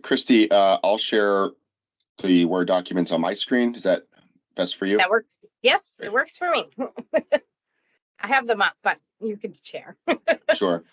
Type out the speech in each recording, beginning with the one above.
Christy, I'll share the Word documents on my screen. Is that best for you? That works. Yes, it works for me. I have them up, but you could share. Sure.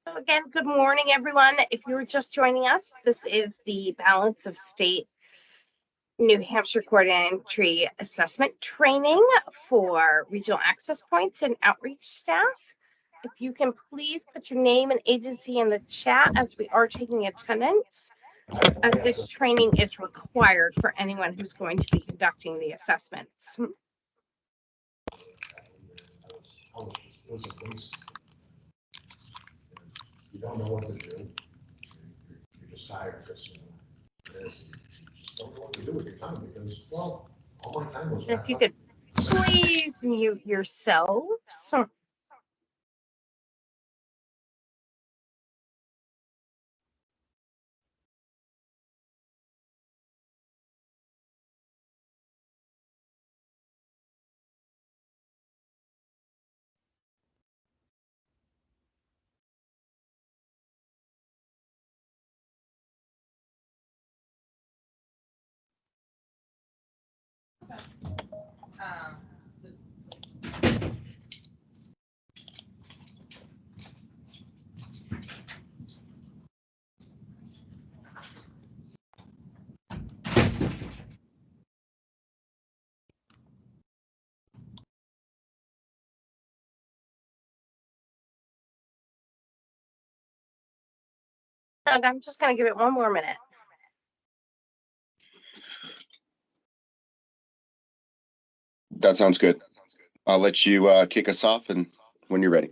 So again, good morning, everyone. If you're just joining us, this is the Balance of State New Hampshire Coordinated Entry Assessment Training for Regional Access Points and Outreach staff. If you can please put your name and agency in the chat as we are taking attendance, as this training is required for anyone who's going to be conducting the assessments. You don't know what to do. You're just tired because you just don't know what to do with your time because, well, all my time was. If you could please mute yourselves. Doug, I'm just going to give it one more minute. That sounds good. I'll let you kick us off and when you're ready.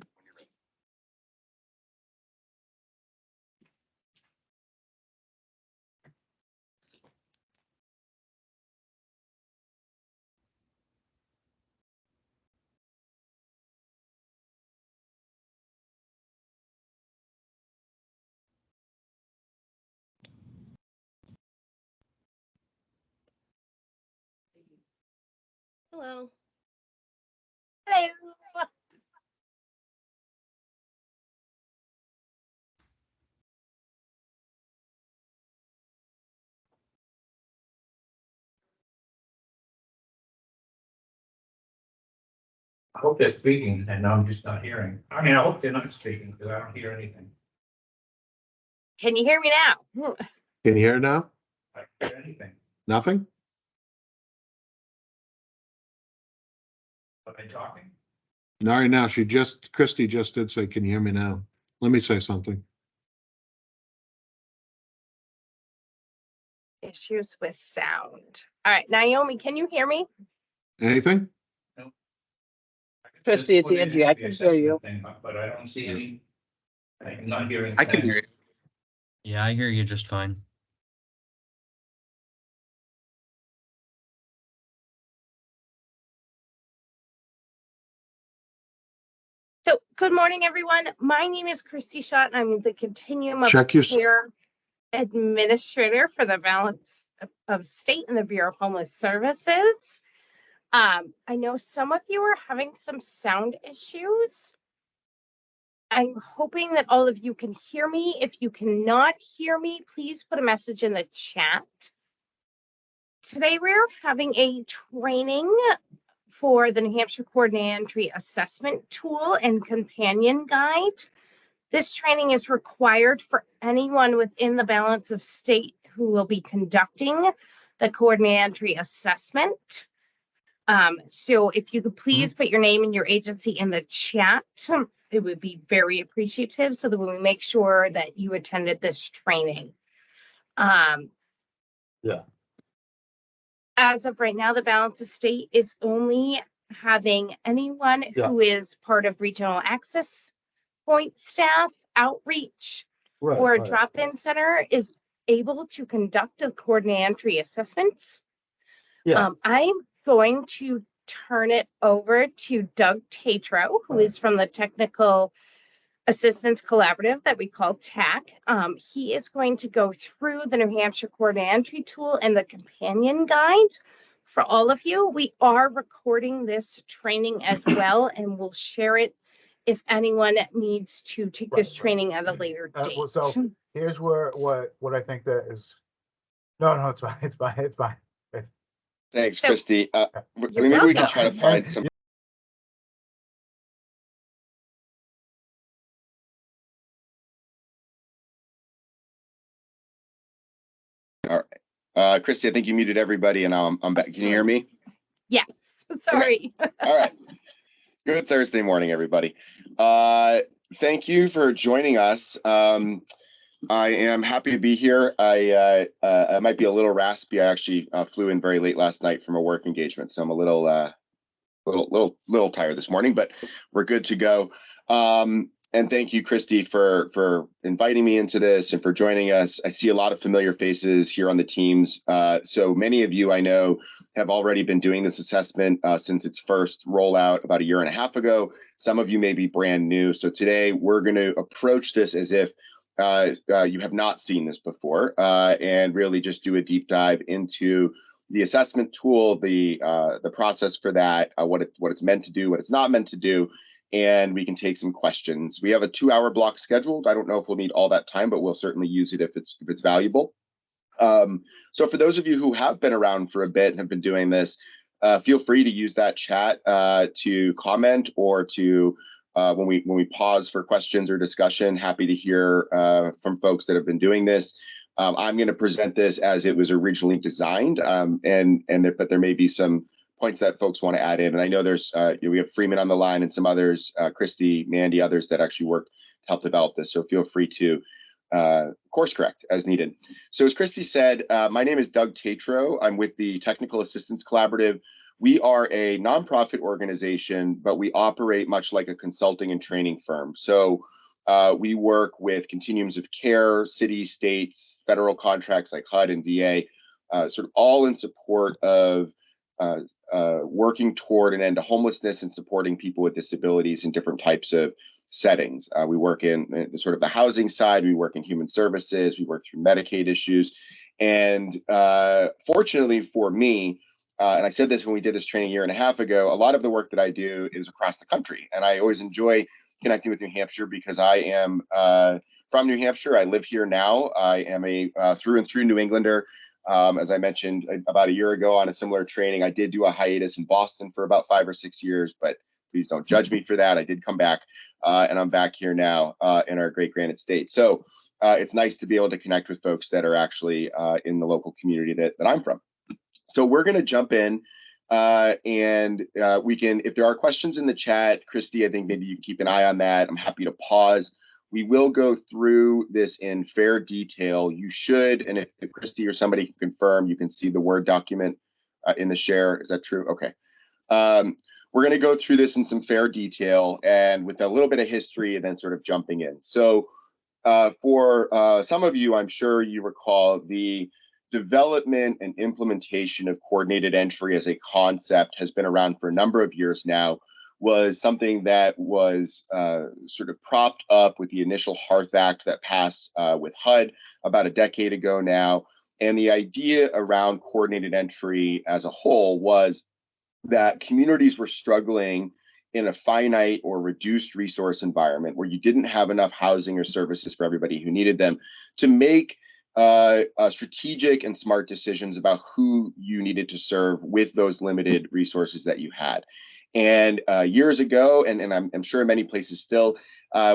Hello. Hello. hope they're speaking and I'm just not hearing. I mean, I hope they're not speaking because I don't hear anything. Can you hear me now? Can you hear now? I don't hear anything. Nothing? Are they talking? No, right now, Christie just did say, can you hear me now? Let me say something. Issues with sound. All right, Naomi, can you hear me? Anything? Christie, it's Angie. I can hear you. But I don't see any. I'm not hearing. I can hear you. Yeah, I hear you just fine. So, good morning, everyone. My name is Christy Schott, and I'm the Continuum of Check your- Care Administrator for the Balance of State and the Bureau of Homeless Services. I know some of you are having some sound issues. I'm hoping that all of you can hear me. If you cannot hear me, please put a message in the chat. Today, we're having a training for the New Hampshire Coordinated Entry Assessment Tool and Companion Guide. This training is required for anyone within the Balance of State who will be conducting the Coordinated Entry Assessment. So if you could please put your name and your agency in the chat, it would be very appreciative so that we make sure that you attended this training. Yeah. As of right now, the Balance of State is only having anyone who is part of regional access point staff, outreach, or a drop-in center is able to conduct the coordinated entry assessments. Yeah. I'm going to turn it over to Doug Tatro, who is from the Technical Assistance Collaborative that we call TAC. He is going to go through the New Hampshire Coordinated Entry Tool and the companion guide for all of you. We are recording this training as well, and we'll share it if anyone needs to take this Right. training at a later date. Well, so here's where what I think that is. No, it's fine. It's fine. It's fine. Thanks, So- Christy. You're Maybe we can welcome. try to find some. All right. Christy, I think you muted everybody and now I'm back. Can you hear me? Yes, sorry. All right. Good Thursday morning, everybody. Thank you for joining us. I am happy to be here. I might be a little raspy. I actually flew in very late last night from a work engagement, so I'm a little tired this morning, but we're good to go. And thank you, Christy, for inviting me into this and for joining us. I see a lot of familiar faces here on the teams. So many of you I know have already been doing this assessment since its first rollout about 1.5 years ago. Some of you may be brand new. So today we're going to approach this as if you have not seen this before and really just do a deep dive into the assessment tool, the process for that, what it's meant to do, what it's not meant to do, and we can take some questions. We have a 2-hour block scheduled. I don't know if we'll need all that time, but we'll certainly use it if it's valuable. So for those of you who have been around for a bit and have been doing this, feel free to use that chat to comment or to when we pause for questions or discussion. Happy to hear from folks that have been doing this. I'm going to present this as it was originally designed, but there may be some points that folks want to add in. And I know there's we have Freeman on the line and some others, Christy, Mandy, others that actually worked to help develop this. So feel free to course correct as needed. So as Christy said, my name is Doug Tatro. I'm with the Technical Assistance Collaborative. We are a nonprofit organization, but we operate much like a consulting and training firm. So we work with continuums of care, cities, states, federal contracts like HUD and VA, sort of all in support of working toward an end to homelessness and supporting people with disabilities in different types of settings. We work in sort of the housing side, we work in human services, we work through Medicaid issues. And fortunately for me, and I said this when we did this training 1.5 years ago, a lot of the work that I do is across the country. And I always enjoy connecting with New Hampshire because I am from New Hampshire. I live here now. I am a through and through New Englander. As I mentioned about 1 year ago on a similar training, I did do a hiatus in Boston for about 5 or 6 years, but please don't judge me for that. I did come back, and I'm back here now in our great Granite State. So it's nice to be able to connect with folks that are actually in the local community that I'm from. So we're going to jump in, and we can, if there are questions in the chat, Christy, I think maybe you can keep an eye on that. I'm happy to pause. We will go through this in fair detail. You should, and if Christy or somebody can confirm, you can see the Word document in the share. Is that true? Okay. We're going to go through this in some fair detail and with a little bit of history and then sort of jumping in. So for some of you, I'm sure you recall the development and implementation of coordinated entry as a concept has been around for a number of years now, was something that was sort of propped up with the initial Hearth Act that passed with HUD about a decade ago now. And the idea around coordinated entry as a whole was that communities were struggling in a finite or reduced resource environment where you didn't have enough housing or services for everybody who needed them to make strategic and smart decisions about who you needed to serve with those limited resources that you had. And years ago, and I'm sure in many places still,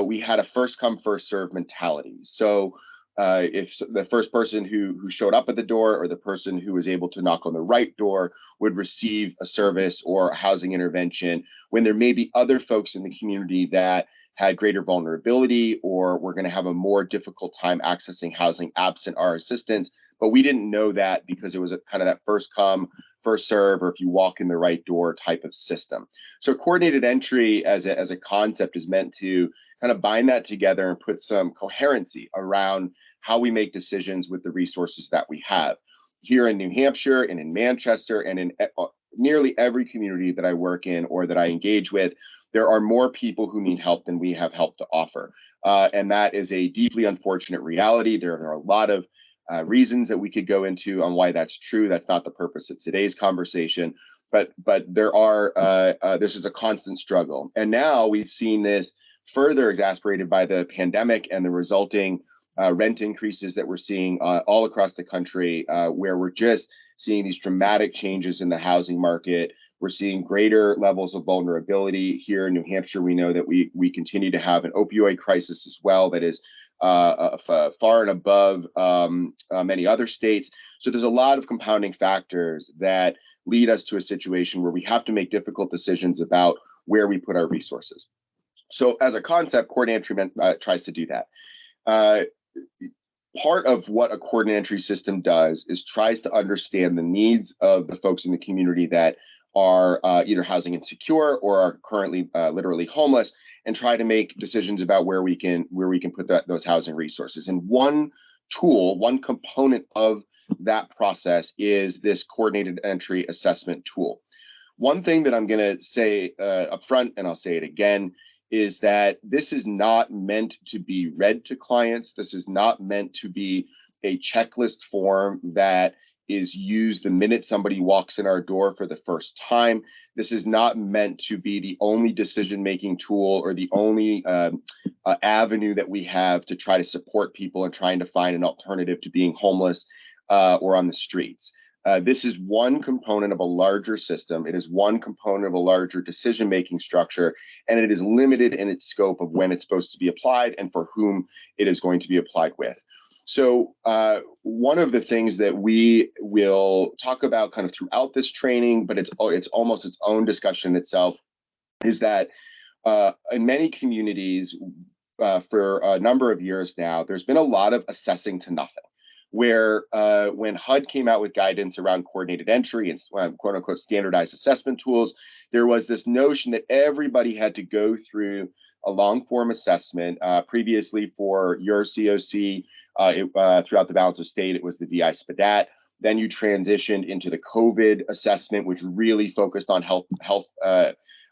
we had a first come, first serve mentality. So if the first person who showed up at the door or the person who was able to knock on the right door would receive a service or a housing intervention, when there may be other folks in the community that had greater vulnerability or were going to have a more difficult time accessing housing absent our assistance. But we didn't know that because it was a kind of that first come, first serve, or if you walk in the right door type of system. So coordinated entry as a concept is meant to kind of bind that together and put some coherency around how we make decisions with the resources that we have. Here in New Hampshire and in Manchester and in nearly every community that I work in or that I engage with, there are more people who need help than we have help to offer. And that is a deeply unfortunate reality. There are a lot of reasons that we could go into on why that's true. That's not the purpose of today's conversation, but there are, this is a constant struggle. And now we've seen this further exacerbated by the pandemic and the resulting rent increases that we're seeing all across the country, where we're just seeing these dramatic changes in the housing market. We're seeing greater levels of vulnerability here in New Hampshire. We know that we continue to have an opioid crisis as well that is far and above many other states. So there's a lot of compounding factors that lead us to a situation where we have to make difficult decisions about where we put our resources. So as a concept, coordinated entry tries to do that. Part of what a coordinated entry system does is tries to understand the needs of the folks in the community that are either housing insecure or are currently literally homeless, and try to make decisions about where we can put those housing resources. And one tool, one component of that process is this coordinated entry assessment tool. One thing that I'm going to say up front, and I'll say it again, is that this is not meant to be read to clients. This is not meant to be a checklist form that is used the minute somebody walks in our door for the first time. This is not meant to be the only decision-making tool or the only avenue that we have to try to support people and trying to find an alternative to being homeless or on the streets. This is one component of a larger system. It is one component of a larger decision-making structure, and it is limited in its scope of when it's supposed to be applied and for whom it is going to be applied with. So one of the things that we will talk about kind of throughout this training, but it's almost its own discussion itself, is that in many communities for a number of years now, there's been a lot of assessing to nothing, where when HUD came out with guidance around coordinated entry and quote unquote standardized assessment tools, there was this notion that everybody had to go through a long form assessment. Previously for your COC, throughout the balance of state, it was the VI-SPDAT. Then you transitioned into the COVID assessment, which really focused on health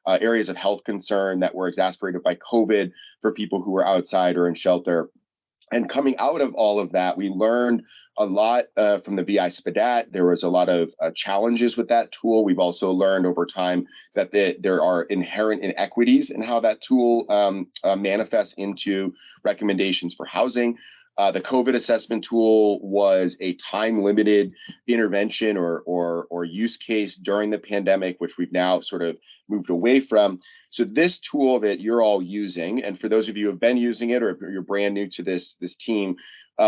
areas of health concern that were exacerbated by COVID for people who were outside or in shelter. And coming out of all of that, we learned a lot from the VI-SPDAT. There was a lot of challenges with that tool. We've also learned over time that there are inherent inequities in how that tool manifests into recommendations for housing. The COVID assessment tool was a time-limited intervention or use case during the pandemic, which we've now sort of moved away from. So this tool that you're all using, and for those of you who have been using it or if you're brand new to this team,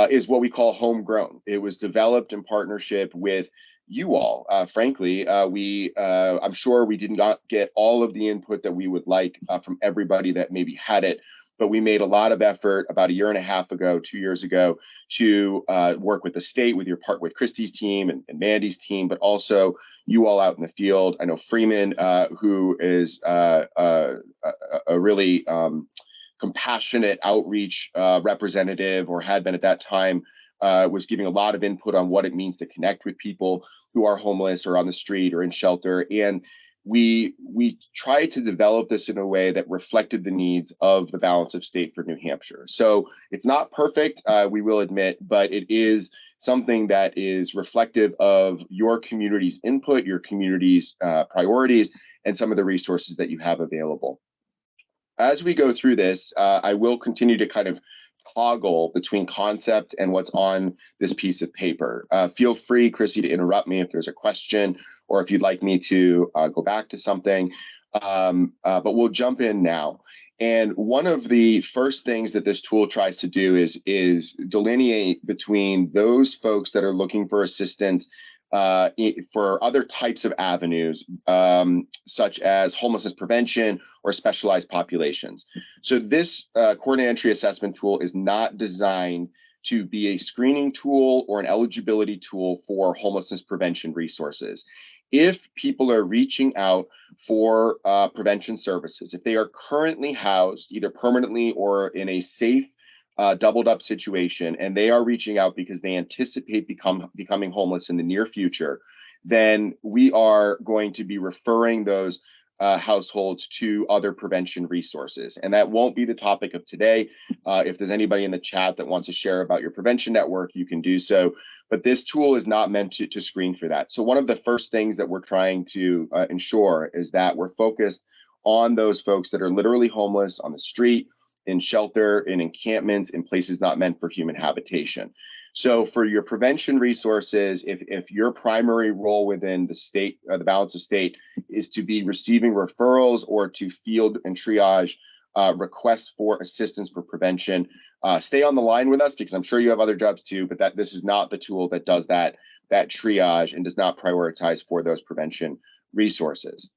is what we call homegrown. It was developed in partnership with you all. Frankly, I'm sure we did not get all of the input that we would like from everybody that maybe had it, but we made a lot of effort about a year and a half ago, 2 years ago, to work with the state, with Christie's team and Mandy's team, but also you all out in the field. I know Freeman, who is a really compassionate outreach representative, or had been at that time, was giving a lot of input on what it means to connect with people who are homeless or on the street or in shelter. And we tried to develop this in a way that reflected the needs of the balance of state for New Hampshire. So it's not perfect, we will admit, but it is something that is reflective of your community's input, your community's priorities, and some of the resources that you have available. As we go through this, I will continue to kind of toggle between concept and what's on this piece of paper. Feel free, Chrissy, to interrupt me if there's a question or if you'd like me to go back to something, but we'll jump in now. And one of the first things that this tool tries to do is delineate between those folks that are looking for assistance for other types of avenues, such as homelessness prevention or specialized populations. So this coordinated entry assessment tool is not designed to be a screening tool or an eligibility tool for homelessness prevention resources. If people are reaching out for prevention services, if they are currently housed either permanently or in a safe doubled up situation, and they are reaching out because they anticipate becoming homeless in the near future, then we are going to be referring those households to other prevention resources. And that won't be the topic of today. If there's anybody in the chat that wants to share about your prevention network, you can do so. But this tool is not meant to screen for that. So one of the first things that we're trying to ensure is that we're focused on those folks that are literally homeless on the street, in shelter, in encampments, in places not meant for human habitation. So for your prevention resources, if your primary role within the state, the balance of state, is to be receiving referrals or to field and triage requests for assistance for prevention, stay on the line with us, because I'm sure you have other jobs too, but this is not the tool that does that triage and does not prioritize for those prevention resources.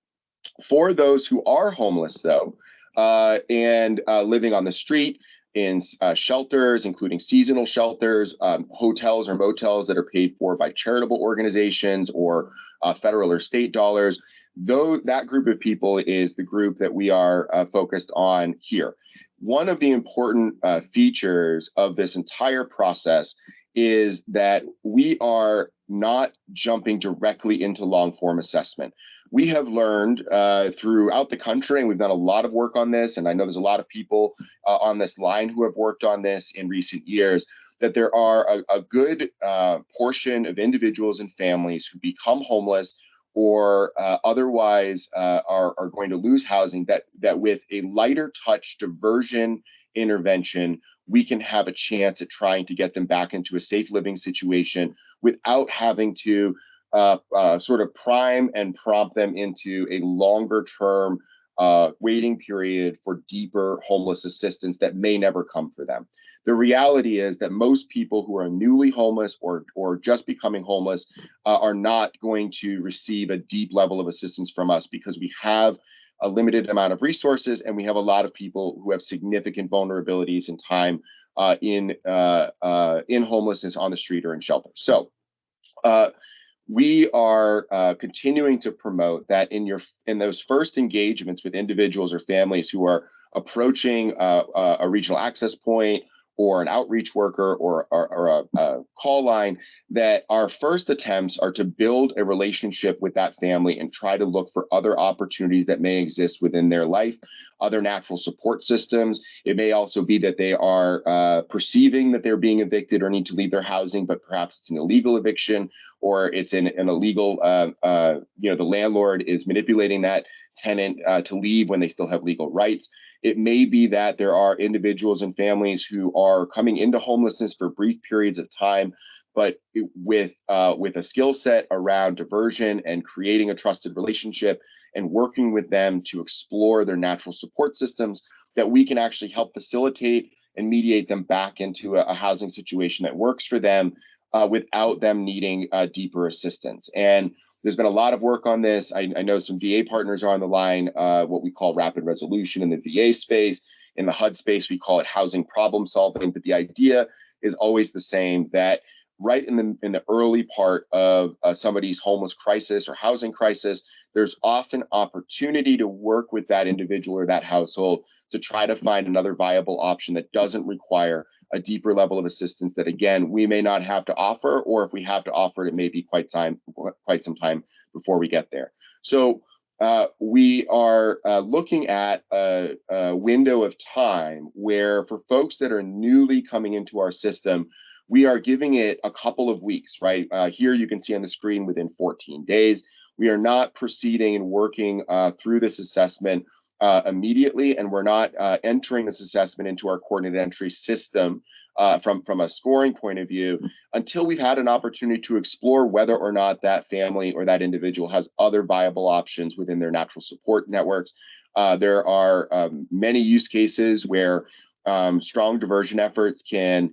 For those who are homeless, though, and living on the street in shelters, including seasonal shelters, hotels or motels that are paid for by charitable organizations or federal or state dollars, though that group of people is the group that we are focused on here. One of the important features of this entire process is that we are not jumping directly into long-form assessment. We have learned throughout the country, and we've done a lot of work on this, and I know there's a lot of people on this line who have worked on this in recent years, that there are a good portion of individuals and families who become homeless or otherwise are going to lose housing, that with a lighter touch diversion intervention, we can have a chance at trying to get them back into a safe living situation without having to sort of prime and prompt them into a longer term waiting period for deeper homeless assistance that may never come for them. The reality is that most people who are newly homeless or just becoming homeless are not going to receive a deep level of assistance from us, because we have a limited amount of resources, and we have a lot of people who have significant vulnerabilities and time in homelessness on the street or in shelter. So we are continuing to promote that in those first engagements with individuals or families who are approaching a regional access point or an outreach worker or a call line, that our first attempts are to build a relationship with that family and try to look for other opportunities that may exist within their life, other natural support systems. It may also be that they are perceiving that they're being evicted or need to leave their housing, but perhaps it's an illegal eviction, or it's an illegal, the landlord is manipulating that tenant to leave when they still have legal rights. It may be that there are individuals and families who are coming into homelessness for brief periods of time, but with a skill set around diversion and creating a trusted relationship and working with them to explore their natural support systems, that we can actually help facilitate and mediate them back into a housing situation that works for them without them needing deeper assistance. And there's been a lot of work on this. I know some VA partners are on the line, what we call rapid resolution in the VA space. In the HUD space, we call it housing problem solving. But the idea is always the same, that right in the early part of somebody's homeless crisis or housing crisis, there's often opportunity to work with that individual or that household to try to find another viable option that doesn't require a deeper level of assistance that, again, we may not have to offer, or if we have to offer it, it may be quite some time before we get there. So we are looking at a window of time where, for folks that are newly coming into our system, we are giving it a couple of weeks, right? Here you can see on the screen within 14 days. We are not proceeding and working through this assessment immediately, and we're not entering this assessment into our coordinated entry system from a scoring point of view until we've had an opportunity to explore whether or not that family or that individual has other viable options within their natural support networks. There are many use cases where strong diversion efforts can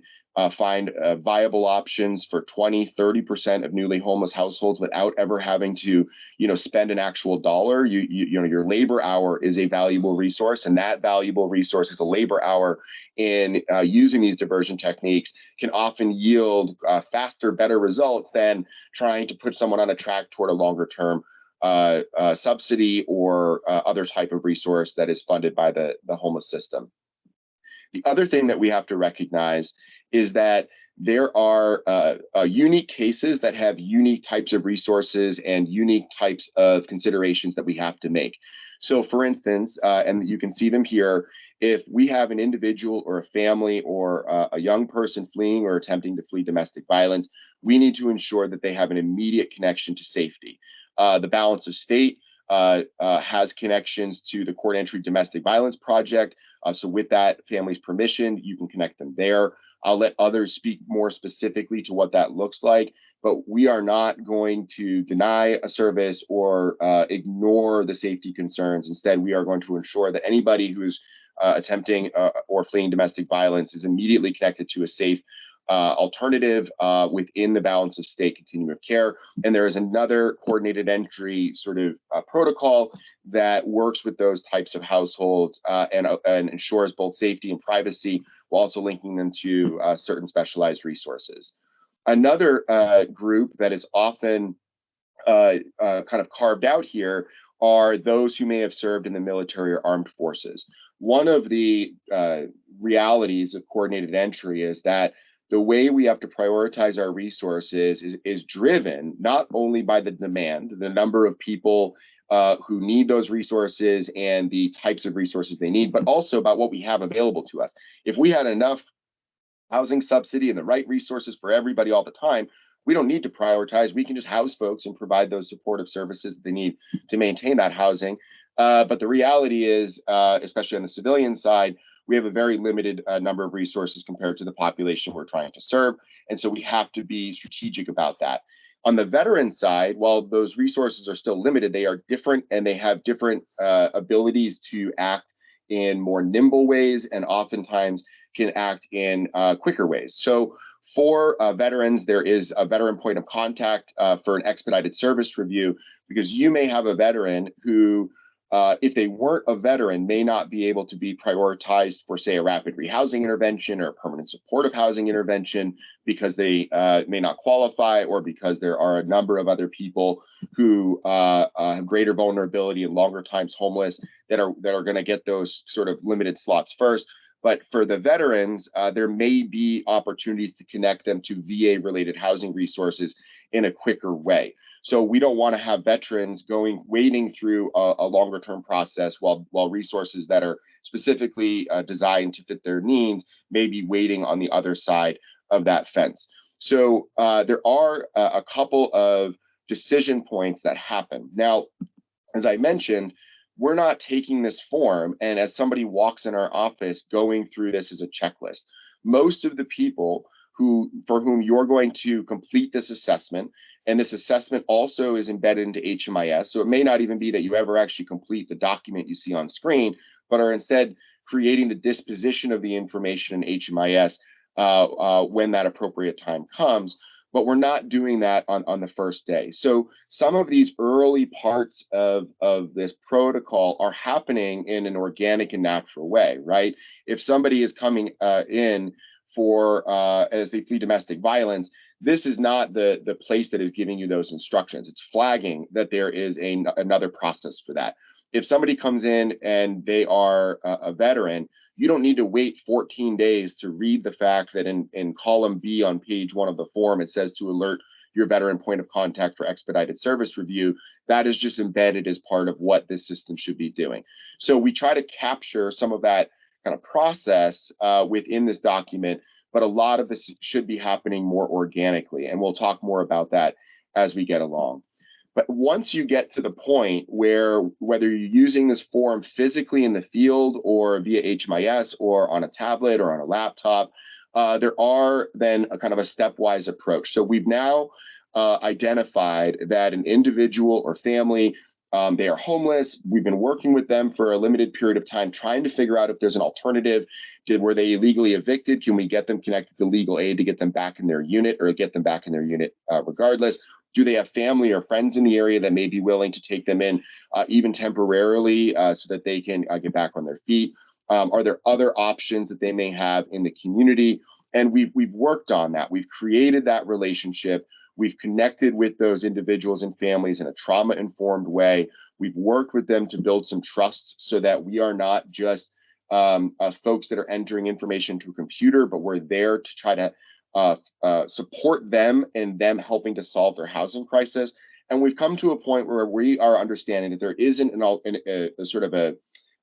find viable options for 20-30% of newly homeless households without ever having to, spend an actual dollar. Your labor hour is a valuable resource, and that valuable resource is a labor hour in using these diversion techniques can often yield faster, better results than trying to put someone on a track toward a longer term subsidy or other type of resource that is funded by the homeless system. The other thing that we have to recognize is that there are unique cases that have unique types of resources and unique types of considerations that we have to make. So, for instance, and you can see them here, if we have an individual or a family or a young person fleeing or attempting to flee domestic violence, we need to ensure that they have an immediate connection to safety. The Balance of State has connections to the Court Entry Domestic Violence Project. So with that family's permission, you can connect them there. I'll let others speak more specifically to what that looks like, but we are not going to deny a service or ignore the safety concerns. Instead, we are going to ensure that anybody who's attempting or fleeing domestic violence is immediately connected to a safe alternative within the Balance of State continuum of care. And there is another coordinated entry sort of protocol that works with those types of households and ensures both safety and privacy, while also linking them to certain specialized resources. Another group that is often kind of carved out here are those who may have served in the military or armed forces. One of the realities of coordinated entry is that the way we have to prioritize our resources is driven not only by the demand, the number of people who need those resources and the types of resources they need, but also about what we have available to us. If we had enough housing subsidy and the right resources for everybody all the time, we don't need to prioritize. We can just house folks and provide those supportive services that they need to maintain that housing. But the reality is, especially on the civilian side, we have a very limited number of resources compared to the population we're trying to serve. And so we have to be strategic about that. On the veteran side, while those resources are still limited, they are different and they have different abilities to act in more nimble ways and oftentimes can act in quicker ways. So for veterans, there is a veteran point of contact for an expedited service review, because you may have a veteran who, if they weren't a veteran, may not be able to be prioritized for, say, a rapid rehousing intervention or a permanent supportive housing intervention because they may not qualify, or because there are a number of other people who have greater vulnerability and longer times homeless that are going to get those sort of limited slots first. But for the veterans, there may be opportunities to connect them to VA-related housing resources in a quicker way. So we don't want to have veterans waiting through a longer-term process while resources that are specifically designed to fit their needs may be waiting on the other side of that fence. So there are a couple of decision points that happen. Now, as I mentioned, we're not taking this form and as somebody walks in our office going through this as a checklist. Most of the people for whom you're going to complete this assessment, and this assessment also is embedded into HMIS, so it may not even be that you ever actually complete the document you see on screen, but are instead creating the disposition of the information in HMIS when that appropriate time comes. But we're not doing that on the first day. So some of these early parts of this protocol are happening in an organic and natural way, right? If somebody is coming in for as they flee domestic violence, this is not the place that is giving you those instructions. It's flagging that there is another process for that. If somebody comes in and they are a veteran, you don't need to wait 14 days to read the fact that in column B on page 1 of the form, it says to alert your veteran point of contact for expedited service review. That is just embedded as part of what this system should be doing. So we try to capture some of that kind of process within this document, but a lot of this should be happening more organically, and we'll talk more about that as we get along. But once you get to the point where whether you're using this form physically in the field or via HMIS or on a tablet or on a laptop, there are then a kind of a stepwise approach. So we've now identified that an individual or family, they are homeless. We've been working with them for a limited period of time, trying to figure out if there's an alternative. Were they illegally evicted? Can we get them connected to legal aid to get them back in their unit or get them back in their unit regardless? Do they have family or friends in the area that may be willing to take them in even temporarily so that they can get back on their feet? Are there other options that they may have in the community? And we've worked on that. We've created that relationship. We've connected with those individuals and families in a trauma-informed way. We've worked with them to build some trust so that we are not just folks that are entering information to a computer, but we're there to try to support them and them helping to solve their housing crisis. And we've come to a point where we are understanding that there isn't a sort of a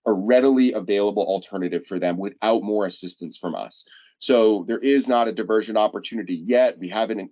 readily available alternative for them without more assistance from us. So there is not a diversion opportunity yet. We haven't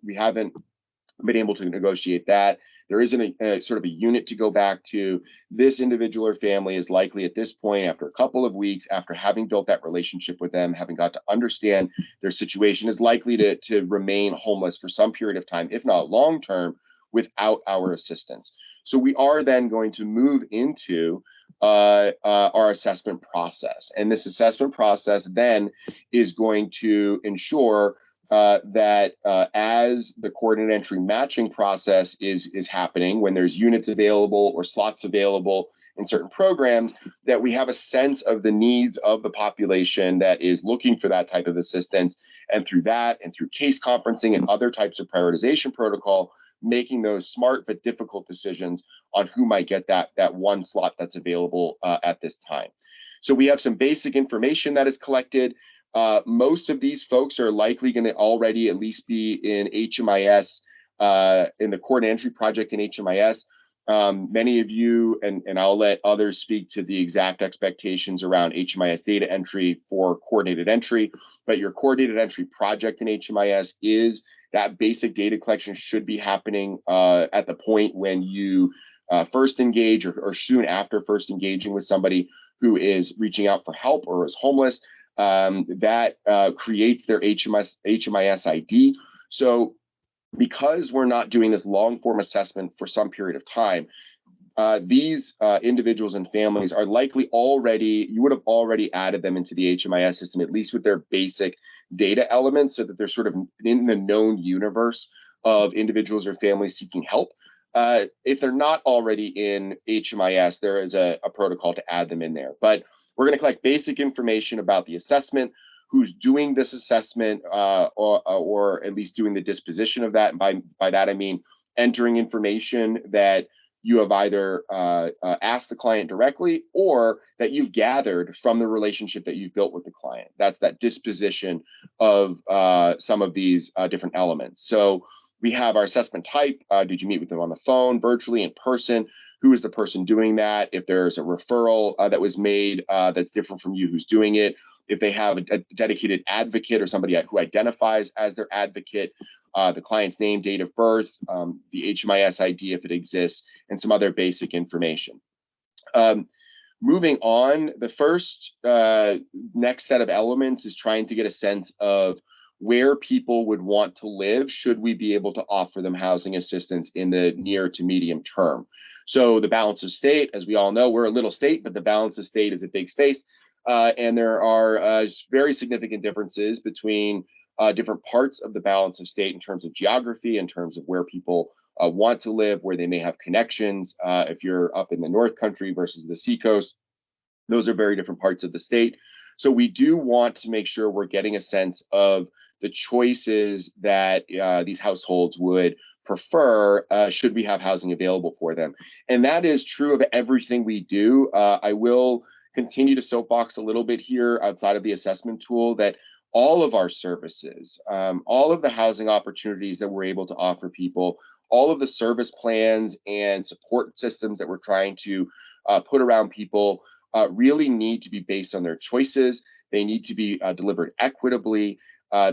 been able to negotiate that. There isn't a sort of a unit to go back to. This individual or family is likely at this point, after a couple of weeks, after having built that relationship with them, having got to understand their situation, is likely to remain homeless for some period of time, if not long term, without our assistance. So we are then going to move into our assessment process. And this assessment process then is going to ensure that as the coordinated entry matching process is happening, when there's units available or slots available in certain programs, that we have a sense of the needs of the population that is looking for that type of assistance. And through that and through case conferencing and other types of prioritization protocol, making those smart but difficult decisions on who might get that one slot that's available at this time. So we have some basic information that is collected. Most of these folks are likely going to already at least be in HMIS, in the coordinated entry project in HMIS. Many of you, and I'll let others speak to the exact expectations around HMIS data entry for coordinated entry, but your coordinated entry project in HMIS is that basic data collection should be happening at the point when you first engage or soon after first engaging with somebody who is reaching out for help or is homeless. That creates their HMIS ID. So because we're not doing this long form assessment for some period of time, these individuals and families are likely you would have already added them into the HMIS system, at least with their basic data elements, so that they're sort of in the known universe of individuals or families seeking help. If they're not already in HMIS, there is a protocol to add them in there. But we're going to collect basic information about the assessment, who's doing this assessment, or at least doing the disposition of that. And by that, I mean entering information that you have either asked the client directly or that you've gathered from the relationship that you've built with the client. That's that disposition of some of these different elements. So we have our assessment type. Did you meet with them on the phone, virtually, in person? Who is the person doing that? If there's a referral that was made that's different from you who's doing it. If they have a dedicated advocate or somebody who identifies as their advocate, the client's name, date of birth, the HMIS ID if it exists, and some other basic information. Moving on, the first next set of elements is trying to get a sense of where people would want to live should we be able to offer them housing assistance in the near to medium term. So the balance of state, as we all know, we're a little state, but the balance of state is a big space. And there are very significant differences between different parts of the balance of state in terms of geography, in terms of where people want to live, where they may have connections. If you're up in the North Country versus the Seacoast, those are very different parts of the state. So we do want to make sure we're getting a sense of the choices that these households would prefer should we have housing available for them. And that is true of everything we do. I will continue to soapbox a little bit here outside of the assessment tool that all of our services, all of the housing opportunities that we're able to offer people, all of the service plans and support systems that we're trying to put around people really need to be based on their choices. They need to be delivered equitably.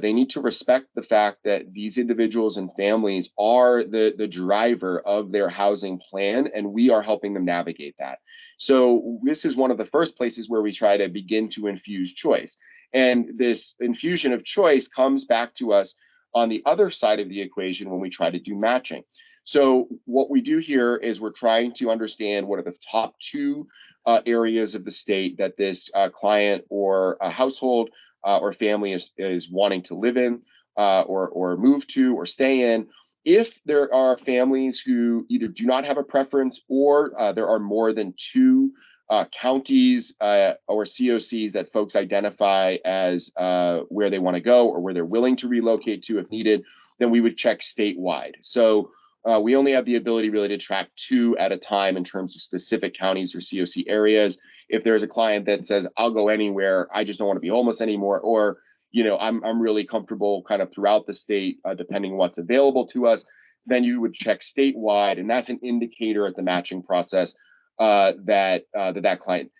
They need to respect the fact that these individuals and families are the driver of their housing plan, and we are helping them navigate that. So this is one of the first places where we try to begin to infuse choice. And this infusion of choice comes back to us on the other side of the equation when we try to do matching. So what we do here is we're trying to understand what are the top two areas of the state that this client or household or family is wanting to live in or move to or stay in. If there are families who either do not have a preference or there are more than two counties or COCs that folks identify as where they want to go or where they're willing to relocate to if needed, then we would check statewide. So we only have the ability really to track two at a time in terms of specific counties or COC areas. If there's a client that says, I'll go anywhere, I just don't want to be homeless anymore, or, you know, I'm really comfortable kind of throughout the state, depending on what's available to us, then you would check statewide. And that's an indicator at the matching process that client.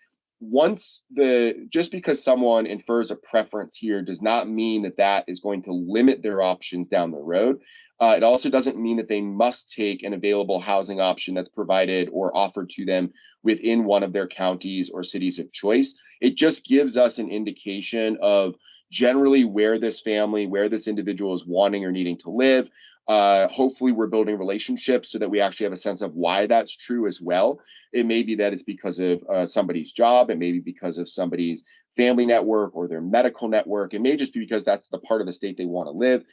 Just because someone infers a preference here does not mean that that is going to limit their options down the road. It also doesn't mean that they must take an available housing option that's provided or offered to them within one of their counties or cities of choice. It just gives us an indication of generally where this family, where this individual is wanting or needing to live. Hopefully we're building relationships so that we actually have a sense of why that's true as well. It may be that it's because of somebody's job. It may be because of somebody's family network or their medical network. It may just be because that's the part of the state they want to live.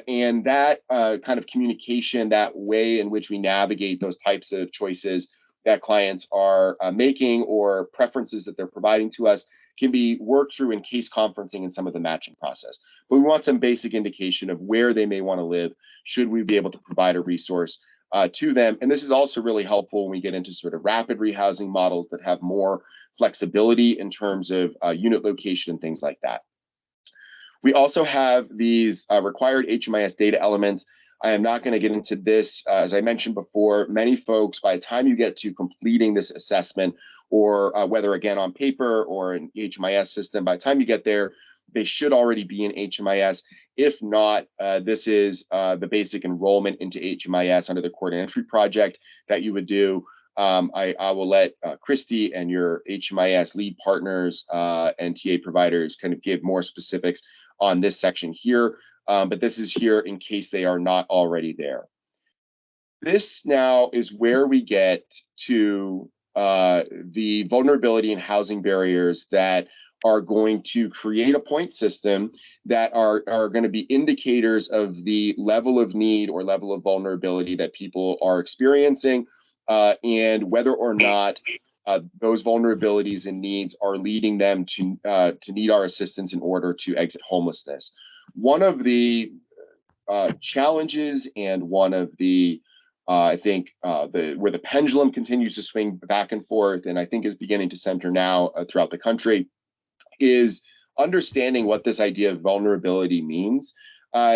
And that kind of communication, that way in which we navigate those types of choices that clients are making or preferences that they're providing to us can be worked through in case conferencing in some of the matching process. But we want some basic indication of where they may want to live, should we be able to provide a resource to them. And this is also really helpful when we get into sort of rapid rehousing models that have more flexibility in terms of unit location and things like that. We also have these required HMIS data elements. I am not going to get into this. As I mentioned before, many folks, by the time you get to completing this assessment, or whether again on paper or an HMIS system, by the time you get there, they should already be in HMIS. If not, this is the basic enrollment into HMIS under the Court of Entry project that you would do. I will let Christy and your HMIS lead partners and TA providers kind of give more specifics on this section here, but this is here in case they are not already there. This now is where we get to the vulnerability and housing barriers that are going to create a point system that are going to be indicators of the level of need or level of vulnerability that people are experiencing, and whether or not those vulnerabilities and needs are leading them to need our assistance in order to exit homelessness. One of the challenges and one of the I think where the pendulum continues to swing back and forth, and I think is beginning to center now throughout the country, is understanding what this idea of vulnerability means.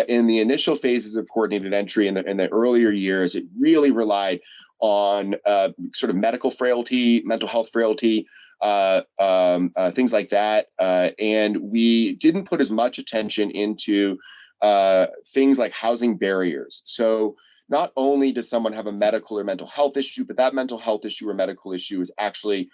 In the initial phases of coordinated entry in the earlier years, it really relied on sort of medical frailty, mental health frailty, things like that. And we didn't put as much attention into things like housing barriers. So not only does someone have a medical or mental health issue, but that mental health issue or medical issue is actually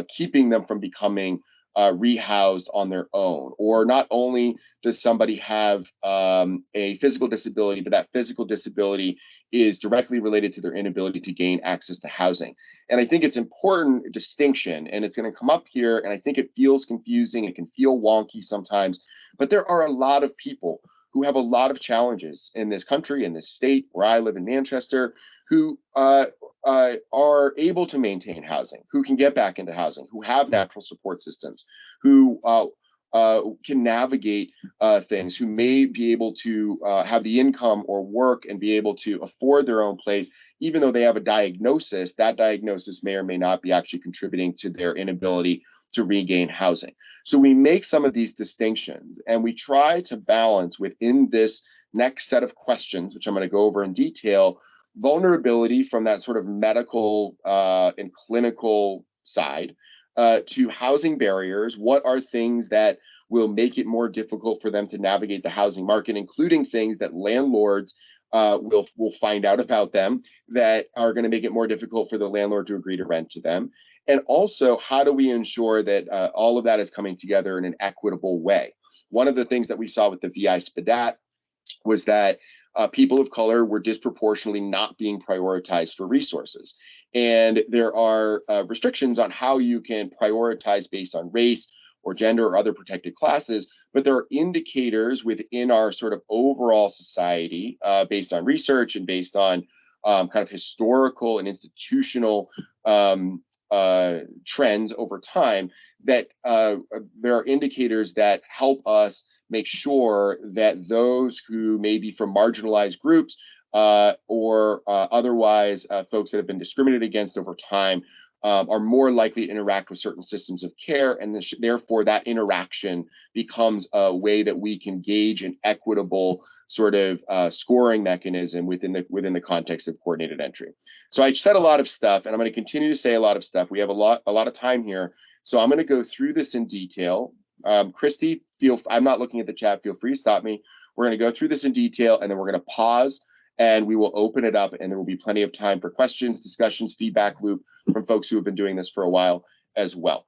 keeping them from becoming rehoused on their own. Or not only does somebody have a physical disability, but that physical disability is directly related to their inability to gain access to housing. And I think it's important distinction, and it's going to come up here, and I think it feels confusing, it can feel wonky sometimes, but there are a lot of people who have a lot of challenges in this country, in this state where I live in Manchester, who are able to maintain housing, who can get back into housing, who have natural support systems, who can navigate things, who may be able to have the income or work and be able to afford their own place, even though they have a diagnosis. That diagnosis may or may not be actually contributing to their inability to regain housing. So we make some of these distinctions, and we try to balance within this next set of questions, which I'm going to go over in detail, vulnerability from that sort of medical and clinical side, to housing barriers. What are things that will make it more difficult for them to navigate the housing market, including things that landlords will find out about them that are going to make it more difficult for the landlord to agree to rent to them. And also, how do we ensure that all of that is coming together in an equitable way? One of the things that we saw with the VI SPDAT was that people of color were disproportionately not being prioritized for resources. And there are restrictions on how you can prioritize based on race or gender or other protected classes, but there are indicators within our sort of overall society based on research and based on kind of historical and institutional trends over time that there are indicators that help us make sure that those who may be from marginalized groups or otherwise folks that have been discriminated against over time are more likely to interact with certain systems of care, and therefore that interaction becomes a way that we can gauge an equitable sort of scoring mechanism within the context of coordinated entry. So I said a lot of stuff, and I'm going to continue to say a lot of stuff. We have a lot of time here, so I'm going to go through this in detail. Christy, I'm not looking at the chat. Feel free to stop me. We're going to go through this in detail, and then we're going to pause, and we will open it up, and there will be plenty of time for questions, discussions, feedback loop from folks who have been doing this for a while as well.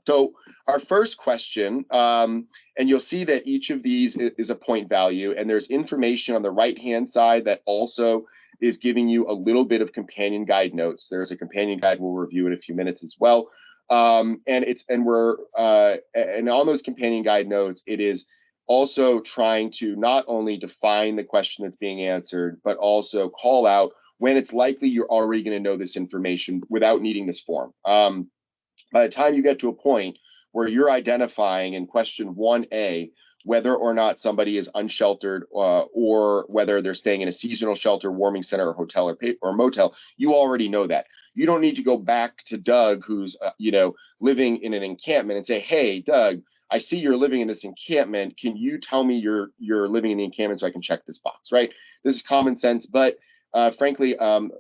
So our first question, and you'll see that each of these is a point value, and there's information on the right-hand side that also is giving you a little bit of companion guide notes. There's a companion guide we'll review in a few minutes as well. And on those companion guide notes, it is also trying to not only define the question that's being answered, but also call out when it's likely you're already going to know this information without needing this form. By the time you get to a point where you're identifying in question 1A whether or not somebody is unsheltered or whether they're staying in a seasonal shelter, warming center, or hotel or motel, you already know that. You don't need to go back to Doug, who's living in an encampment, and say, "Hey, Doug, I see you're living in this encampment. Can you tell me you're living in the encampment so I can check this box?" Right? This is common sense, but frankly,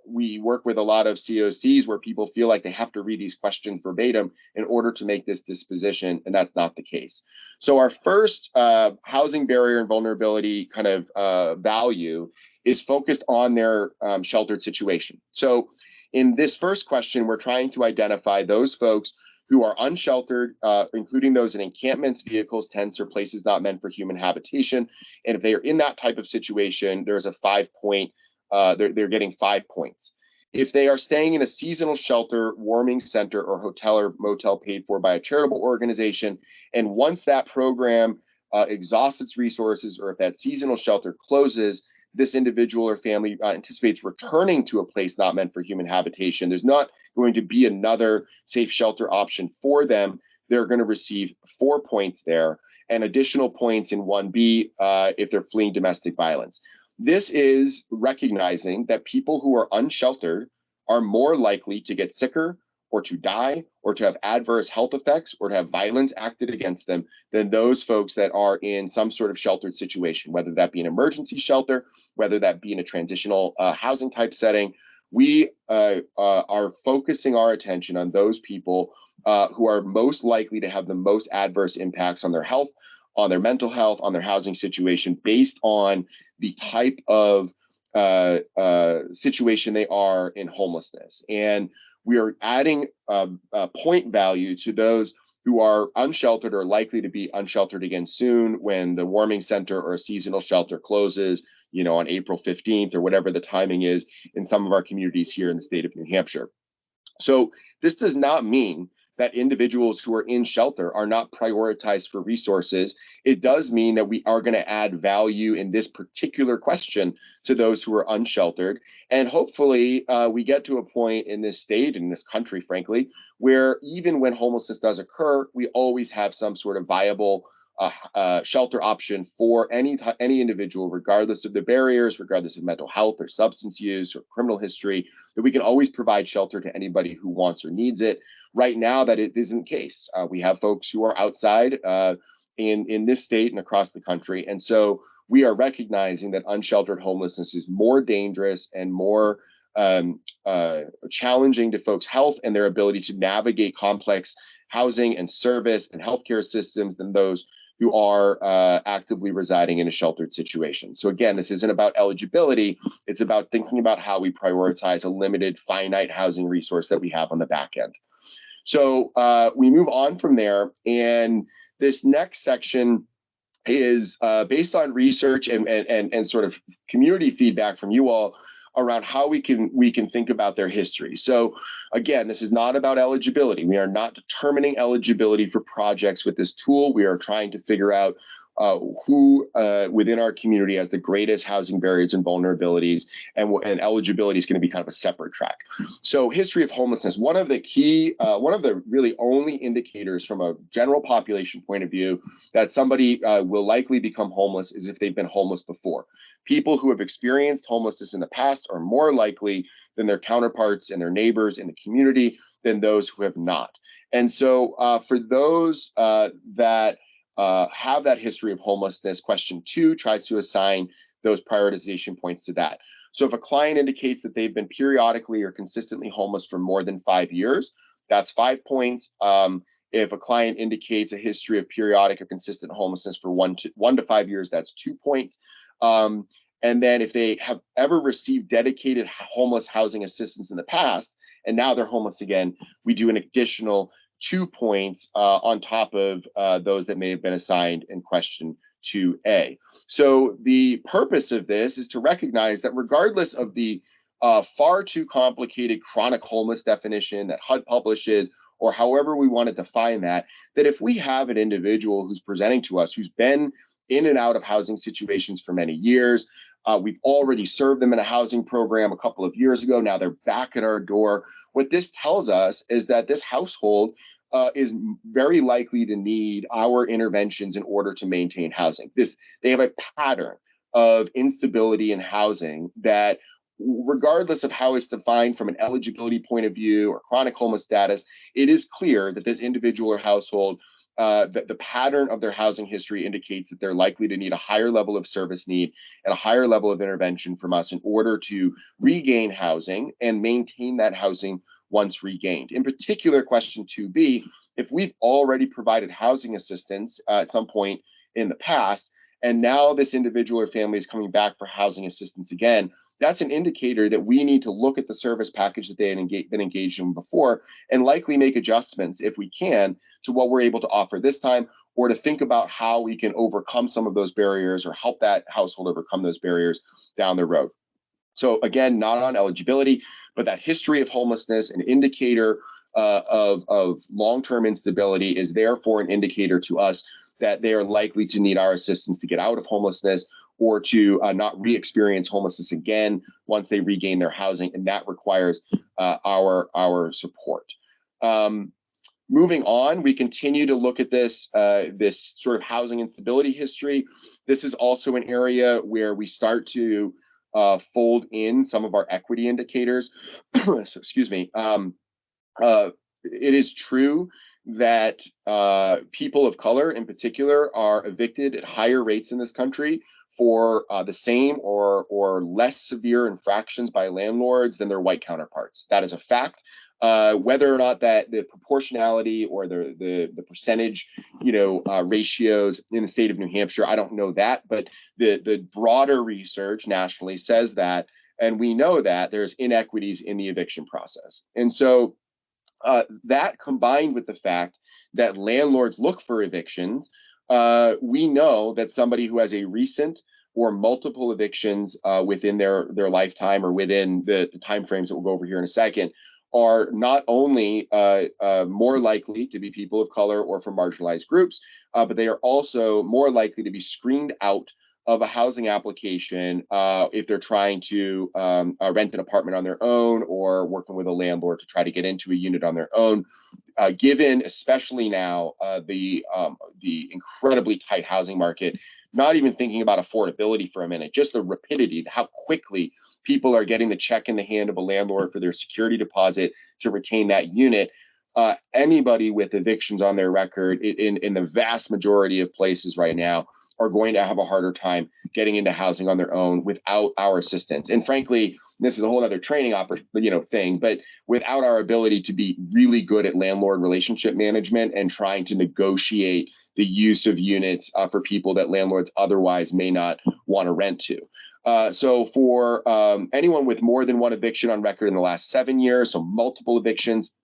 we work with a lot of COCs where people feel like they have to read these questions verbatim in order to make this disposition, and that's not the case. So our first housing barrier and vulnerability kind of value is focused on their sheltered situation. So in this first question, we're trying to identify those folks who are unsheltered, including those in encampments, vehicles, tents, or places not meant for human habitation. And if they are in that type of situation, there's a 5-point they're getting 5 points. If they are staying in a seasonal shelter, warming center, or hotel or motel paid for by a charitable organization, and once that program exhausts its resources, or if that seasonal shelter closes, this individual or family anticipates returning to a place not meant for human habitation. There's not going to be another safe shelter option for them. They're going to receive 4 points there, and additional points in 1B if they're fleeing domestic violence. This is recognizing that people who are unsheltered are more likely to get sicker or to die or to have adverse health effects or to have violence acted against them than those folks that are in some sort of sheltered situation, whether that be an emergency shelter, whether that be in a transitional housing type setting. We are focusing our attention on those people who are most likely to have the most adverse impacts on their health, on their mental health, on their housing situation, based on the type of situation they are in homelessness. And we are adding point value to those who are unsheltered or likely to be unsheltered again soon when the warming center or a seasonal shelter closes, on April 15th or whatever the timing is in some of our communities here in the state of New Hampshire. So this does not mean that individuals who are in shelter are not prioritized for resources. It does mean that we are going to add value in this particular question to those who are unsheltered. And hopefully we get to a point in this state, in this country, frankly, where even when homelessness does occur, we always have some sort of viable shelter option for any individual, regardless of the barriers, regardless of mental health or substance use or criminal history, that we can always provide shelter to anybody who wants or needs it. Right now, that it isn't the case. We have folks who are outside in this state and across the country, and so we are recognizing that unsheltered homelessness is more dangerous and more challenging to folks' health and their ability to navigate complex housing and service and healthcare systems than those who are actively residing in a sheltered situation. So again, this isn't about eligibility. It's about thinking about how we prioritize a limited, finite housing resource that we have on the back end. So we move on from there, and this next section is based on research and sort of community feedback from you all around how we can think about their history. So again, this is not about eligibility. We are not determining eligibility for projects with this tool. We are trying to figure out who within our community has the greatest housing barriers and vulnerabilities, and eligibility is going to be kind of a separate track. So history of homelessness, one of the really only indicators from a general population point of view that somebody will likely become homeless is if they've been homeless before. People who have experienced homelessness in the past are more likely than their counterparts and their neighbors in the community than those who have not. And so for those that have that history of homelessness, question 2 tries to assign those prioritization points to that. So if a client indicates that they've been periodically or consistently homeless for more than 5 years, that's 5 points. If a client indicates a history of periodic or consistent homelessness for 1 to 5 years, that's 2 points. And then if they have ever received dedicated homeless housing assistance in the past, and now they're homeless again, we do an additional 2 points on top of those that may have been assigned in question 2A. So the purpose of this is to recognize that regardless of the far too complicated chronic homeless definition that HUD publishes, or however we want to define that if we have an individual who's presenting to us who's been in and out of housing situations for many years, we've already served them in a housing program a couple of years ago, now they're back at our door. What this tells us is that this household is very likely to need our interventions in order to maintain housing. They have a pattern of instability in housing that, regardless of how it's defined from an eligibility point of view or chronic homeless status, it is clear that this individual or household, that the pattern of their housing history indicates that they're likely to need a higher level of service need and a higher level of intervention from us in order to regain housing and maintain that housing once regained. In particular, question 2B, if we've already provided housing assistance at some point in the past, and now this individual or family is coming back for housing assistance again, that's an indicator that we need to look at the service package that they had been engaged in before and likely make adjustments, if we can, to what we're able to offer this time, or to think about how we can overcome some of those barriers or help that household overcome those barriers down the road. So again, not on eligibility, but that history of homelessness, an indicator of long-term instability, is therefore an indicator to us that they are likely to need our assistance to get out of homelessness or to not re-experience homelessness again once they regain their housing, and that requires our support. Moving on, we continue to look at this sort of housing instability history. This is also an area where we start to fold in some of our equity indicators. So, excuse me. It is true that people of color in particular are evicted at higher rates in this country for the same or less severe infractions by landlords than their white counterparts. That is a fact. Whether or not that the proportionality or the percentage, ratios in the state of New Hampshire, I don't know that, but the broader research nationally says that And we know that there's inequities in the eviction process. And so that combined with the fact that landlords look for evictions, we know that somebody who has a recent or multiple evictions within their lifetime or within the timeframes that we'll go over here in a second are not only more likely to be people of color or from marginalized groups, but they are also more likely to be screened out of a housing application if they're trying to rent an apartment on their own or working with a landlord to try to get into a unit on their own. Given, especially now, the incredibly tight housing market, not even thinking about affordability for a minute, just the rapidity, how quickly people are getting the check in the hand of a landlord for their security deposit to retain that unit. Anybody with evictions on their record in the vast majority of places right now are going to have a harder time getting into housing on their own without our assistance. And frankly, this is a whole other training thing, but without our ability to be really good at landlord relationship management and trying to negotiate the use of units for people that landlords otherwise may not want to rent to. So for anyone with more than one eviction on record in the last 7 years, so multiple evictions,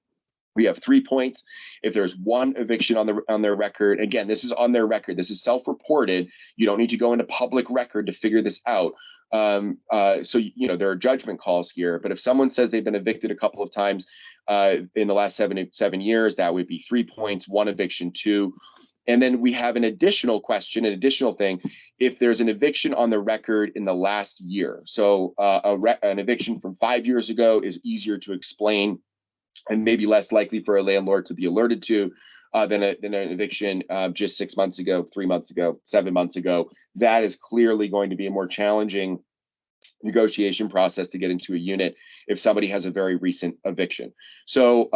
we have 3 points. If there's one eviction on their record, again, this is on their record. This is self-reported. You don't need to go into public record to figure this out. So there are judgment calls here. But if someone says they've been evicted a couple of times in the last 7 years, that would be 3 points. One eviction, 2. And then we have an additional question, an additional thing. If there's an eviction on the record in the last year, so an eviction from 5 years ago is easier to explain and maybe less likely for a landlord to be alerted to than an eviction just 6 months ago, 3 months ago, 7 months ago. That is clearly going to be a more challenging negotiation process to get into a unit if somebody has a very recent eviction. So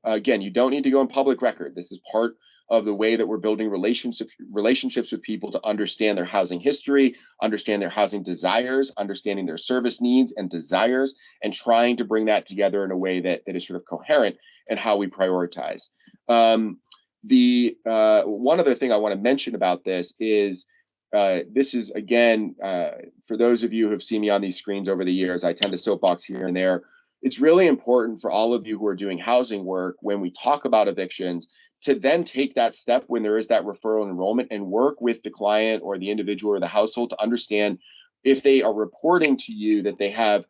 again, you don't need to go on public record. This is part of the way that we're building relationships with people to understand their housing history, understand their housing desires, understanding their service needs and desires, and trying to bring that together in a way that is sort of coherent in how we prioritize. The one other thing I want to mention about this is again, for those of you who have seen me on these screens over the years, I tend to soapbox here and there. It's really important for all of you who are doing housing work when we talk about evictions to then take that step when there is that referral enrollment and work with the client or the individual or the household to understand if they are reporting to you that they have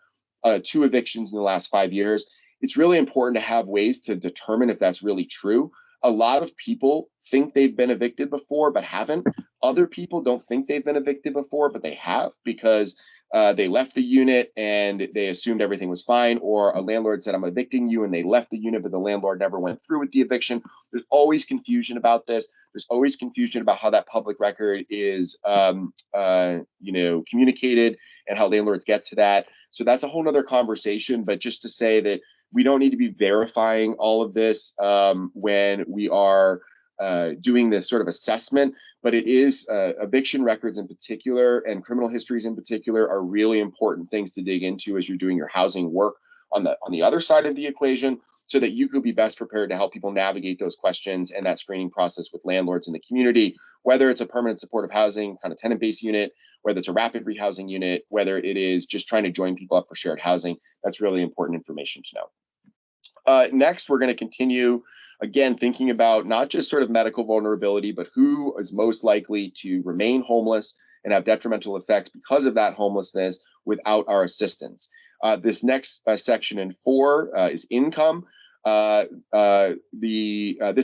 2 evictions in the last 5 years. It's really important to have ways to determine if that's really true. A lot of people think they've been evicted before, but haven't. Other people don't think they've been evicted before, but they have because they left the unit and they assumed everything was fine, or a landlord said, I'm evicting you, and they left the unit, but the landlord never went through with the eviction. There's always confusion about this. There's always confusion about how that public record is, communicated and how landlords get to that. So that's a whole nother conversation, but just to say that we don't need to be verifying all of this when we are doing this sort of assessment, but it is eviction records in particular and criminal histories in particular are really important things to dig into as you're doing your housing work on the other side of the equation, so that you could be best prepared to help people navigate those questions and that screening process with landlords in the community, whether it's a permanent supportive housing kind of tenant-based unit, whether it's a rapid rehousing unit, whether it is just trying to join people up for shared housing. That's really important information to know. Next, we're going to continue, again, thinking about not just sort of medical vulnerability, but who is most likely to remain homeless and have detrimental effects because of that homelessness without our assistance. This next section in 4 is income. This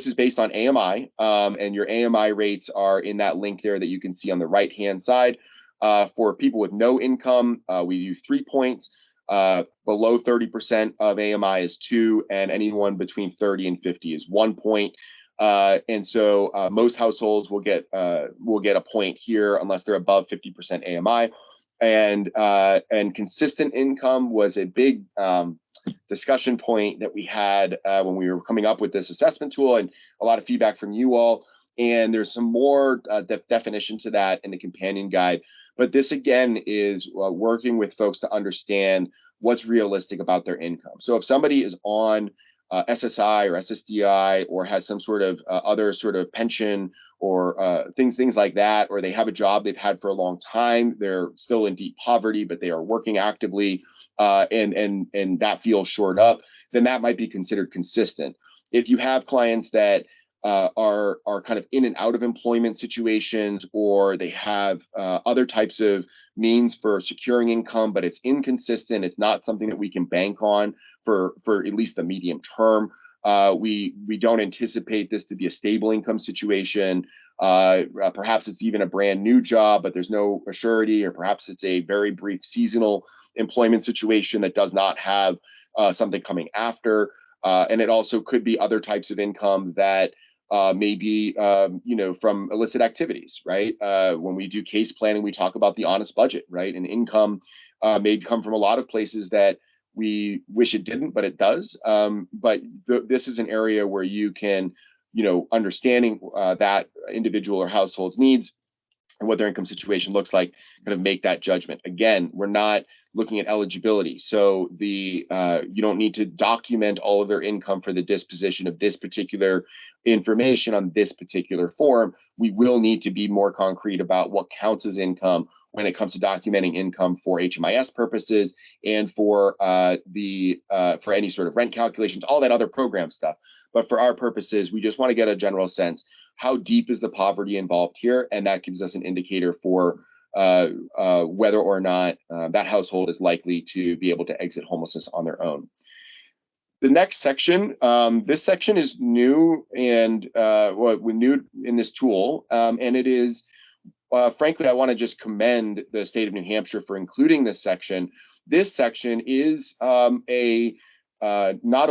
is based on AMI, and your AMI rates are in that link there that you can see on the right-hand side. For people with no income, we do 3 points. Below 30% of AMI is 2, and anyone between 30 and 50 is 1 point. And so most households will get a point here unless they're above 50% AMI. And consistent income was a big discussion point that we had when we were coming up with this assessment tool, and a lot of feedback from you all. And there's some more definition to that in the companion guide. But this, again, is working with folks to understand what's realistic about their income. So if somebody is on SSI or SSDI or has some sort of other sort of pension things like that, or they have a job they've had for a long time, they're still in deep poverty, but they are working actively, and that feels shored up, then that might be considered consistent. If you have clients that are kind of in and out of employment situations, or they have other types of means for securing income, but it's inconsistent, it's not something that we can bank on for at least the medium term. We don't anticipate this to be a stable income situation. Perhaps it's even a brand new job, but there's no assurity, or perhaps it's a very brief seasonal employment situation that does not have something coming after. And it also could be other types of income that may be, from illicit activities, right? When we do case planning, we talk about the honest budget, right? And income may come from a lot of places that we wish it didn't, but it does. But this is an area where you can, understanding that individual or household's needs and what their income situation looks like, kind of make that judgment. Again, we're not looking at eligibility. So you don't need to document all of their income for the disposition of this particular information on this particular form. We will need to be more concrete about what counts as income when it comes to documenting income for HMIS purposes and for for any sort of rent calculations, all that other program stuff. But for our purposes, we just want to get a general sense. How deep is the poverty involved here? And that gives us an indicator for whether or not that household is likely to be able to exit homelessness on their own. The next section, this section is new and new in this tool, and it is, frankly, I want to just commend the state of New Hampshire for including this section. This section is not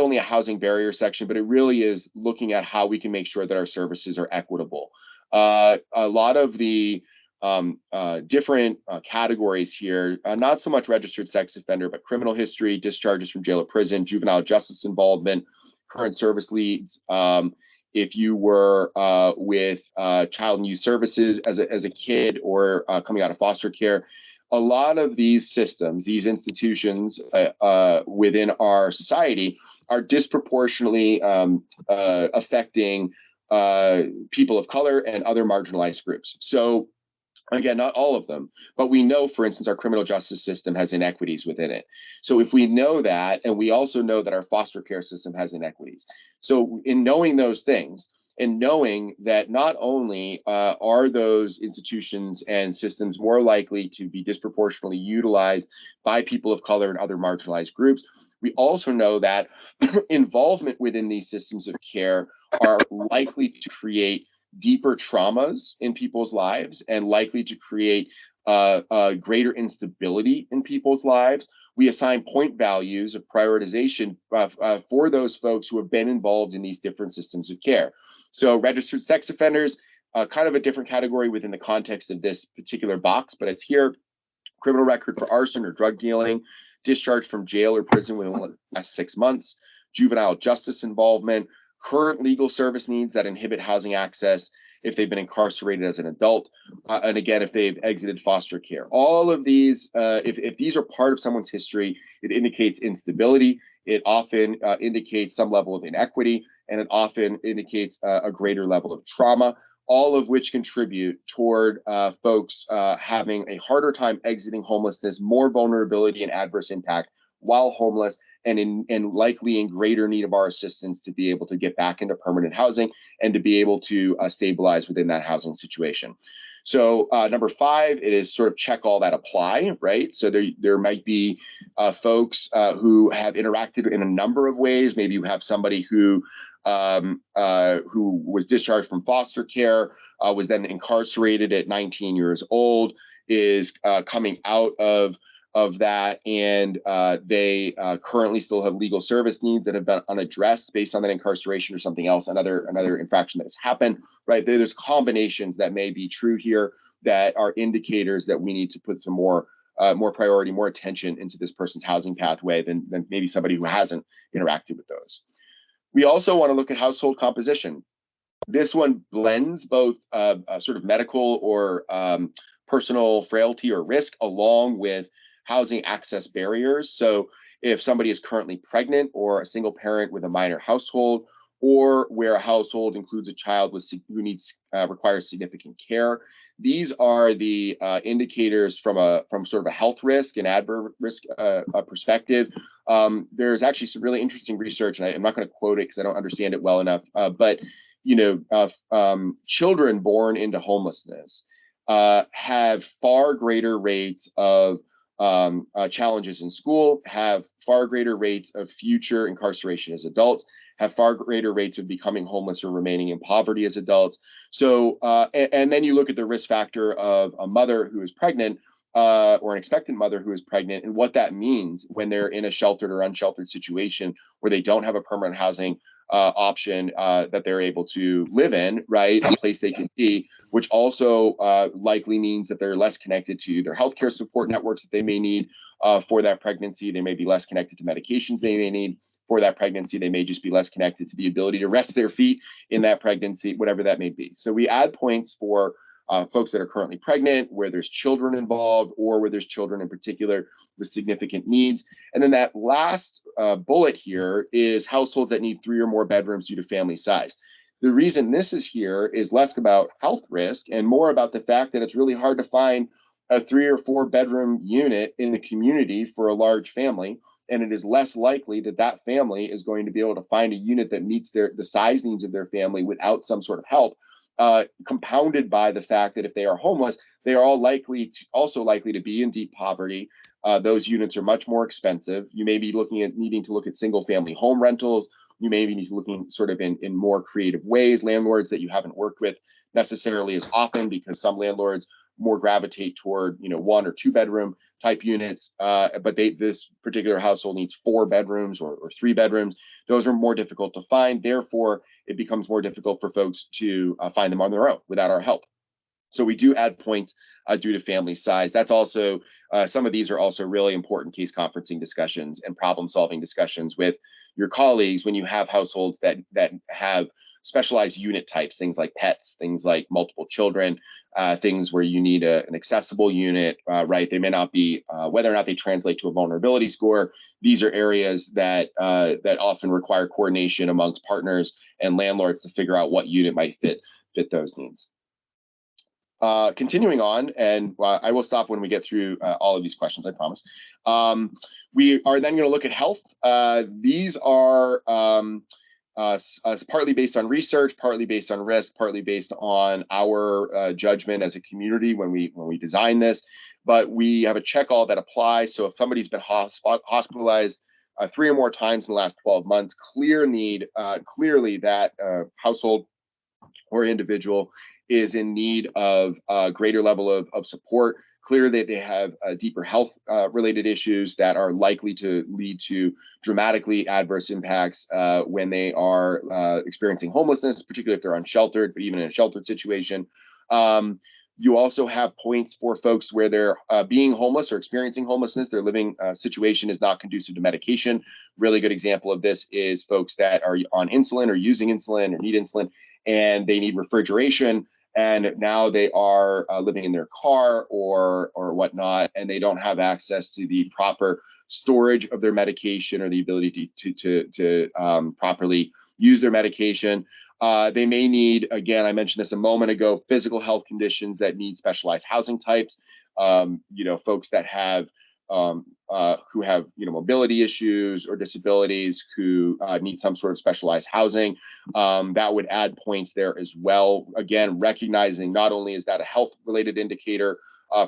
only a housing barrier section, but it really is looking at how we can make sure that our services are equitable. A lot of the different categories here, not so much registered sex offender, but criminal history, discharges from jail or prison, juvenile justice involvement, current service leads. If you were with child and youth services as a kid, or coming out of foster care, a lot of these systems, these institutions within our society are disproportionately affecting people of color and other marginalized groups. So again, not all of them, but we know, for instance, our criminal justice system has inequities within it. So if we know that, and we also know that our foster care system has inequities. So in knowing those things, and knowing that not only are those institutions and systems more likely to be disproportionately utilized by people of color and other marginalized groups, we also know that involvement within these systems of care are likely to create deeper traumas in people's lives and likely to create greater instability in people's lives. We assign point values of prioritization for those folks who have been involved in these different systems of care. So registered sex offenders, kind of a different category within the context of this particular box, but it's here. Criminal record for arson or drug dealing, discharge from jail or prison within the last 6 months, juvenile justice involvement, current legal service needs that inhibit housing access if they've been incarcerated as an adult, and again, if they've exited foster care. All of these, if these are part of someone's history, it indicates instability. It often indicates some level of inequity, and it often indicates a greater level of trauma, all of which contribute toward folks having a harder time exiting homelessness, more vulnerability and adverse impact while homeless, and likely in greater need of our assistance to be able to get back into permanent housing and to be able to stabilize within that housing situation. So number 5, it is sort of check all that apply, right? So there might be folks who have interacted in a number of ways. Maybe you have somebody who was discharged from foster care, was then incarcerated at 19 years old, is coming out of that, and they currently still have legal service needs that have been unaddressed based on that incarceration or something else, another infraction that has happened, right? There's combinations that may be true here that are indicators that we need to put some more priority, more attention into this person's housing pathway than maybe somebody who hasn't interacted with those. We also want to look at household composition. This one blends both sort of medical or personal frailty or risk along with housing access barriers. So if somebody is currently pregnant or a single parent with a minor household, or where a household includes a child who requires significant care. These are the indicators from sort of a health risk and adverse risk perspective. There's actually some really interesting research, and I'm not going to quote it because I don't understand it well enough, but children born into homelessness have far greater rates of challenges in school, have far greater rates of future incarceration as adults, have far greater rates of becoming homeless or remaining in poverty as adults. So, and then you look at the risk factor of a mother who is pregnant or an expectant mother who is pregnant, and what that means when they're in a sheltered or unsheltered situation where they don't have a permanent housing option that they're able to live in, right? A place they can be, which also likely means that they're less connected to their healthcare support networks that they may need for that pregnancy. They may be less connected to medications they may need for that pregnancy. They may just be less connected to the ability to rest their feet in that pregnancy, whatever that may be. So we add points for folks that are currently pregnant, where there's children involved, or where there's children in particular with significant needs. And then that last bullet here is households that need 3 or more bedrooms due to family size. The reason this is here is less about health risk and more about the fact that it's really hard to find a 3 or 4 bedroom unit in the community for a large family. And it is less likely that that family is going to be able to find a unit that meets the size needs of their family without some sort of help. Compounded by the fact that if they are homeless, they are also likely to be in deep poverty. Those units are much more expensive. You may be needing to look at single family home rentals. You may be looking sort of in more creative ways, landlords that you haven't worked with necessarily as often, because some landlords more gravitate toward 1 or 2 bedroom type units, but this particular household needs 4 bedrooms or 3 bedrooms. Those are more difficult to find. Therefore, it becomes more difficult for folks to find them on their own without our help. So we do add points due to family size. That's also, some of these are also really important case conferencing discussions and problem solving discussions with your colleagues when you have households that have specialized unit types, things like pets, things like multiple children, things where you need an accessible unit, right? They may not be, whether or not they translate to a vulnerability score. These are areas that often require coordination amongst partners and landlords to figure out what unit might fit those needs. Continuing on, and I will stop when we get through all of these questions, I promise. We are then going to look at health. These are partly based on research, partly based on risk, partly based on our judgment as a community when we design this. But we have a check-all that applies. So if somebody's been hospitalized 3 or more times in the last 12 months, clearly that household or individual is in need of a greater level of support. Clearly, they have deeper health related issues that are likely to lead to dramatically adverse impacts when they are experiencing homelessness, particularly if they're unsheltered, but even in a sheltered situation. You also have points for folks where they're being homeless or experiencing homelessness. Their living situation is not conducive to medication. Really good example of this is folks that are on insulin or using insulin or need insulin, and they need refrigeration. And now they are living in their car or whatnot, and they don't have access to the proper storage of their medication or the ability to properly use their medication. They may need, again, I mentioned this a moment ago, physical health conditions that need specialized housing types. Folks that have who have mobility issues or disabilities, who need some sort of specialized housing. That would add points there as well. Again, recognizing not only is that a health related indicator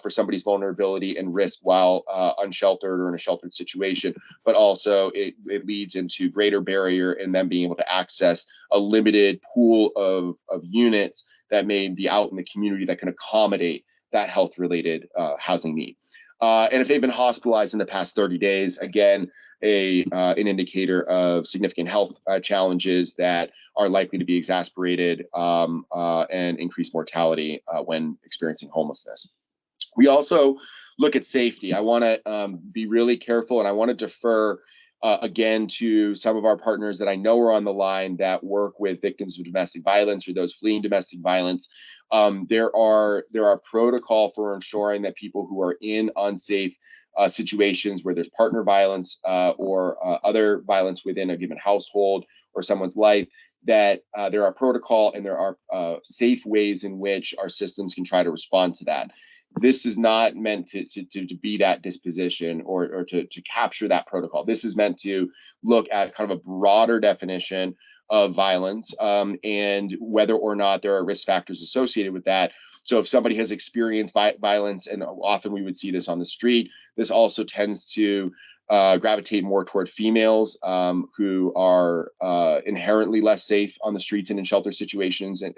for somebody's vulnerability and risk while unsheltered or in a sheltered situation, but also it leads into greater barrier in them being able to access a limited pool of units that may be out in the community that can accommodate that health related housing need. And if they've been hospitalized in the past 30 days, again, an indicator of significant health challenges that are likely to be exacerbated and increased mortality when experiencing homelessness. We also look at safety. I want to be really careful, and I want to defer again to some of our partners that I know are on the line that work with victims of domestic violence or those fleeing domestic violence. There are protocol for ensuring that people who are in unsafe situations where there's partner violence or other violence within a given household or someone's life, that there are protocol and there are safe ways in which our systems can try to respond to that. This is not meant to be that disposition or to capture that protocol. This is meant to look at kind of a broader definition of violence and whether or not there are risk factors associated with that. So if somebody has experienced violence, and often we would see this on the street, this also tends to gravitate more toward females who are inherently less safe on the streets and in shelter situations, and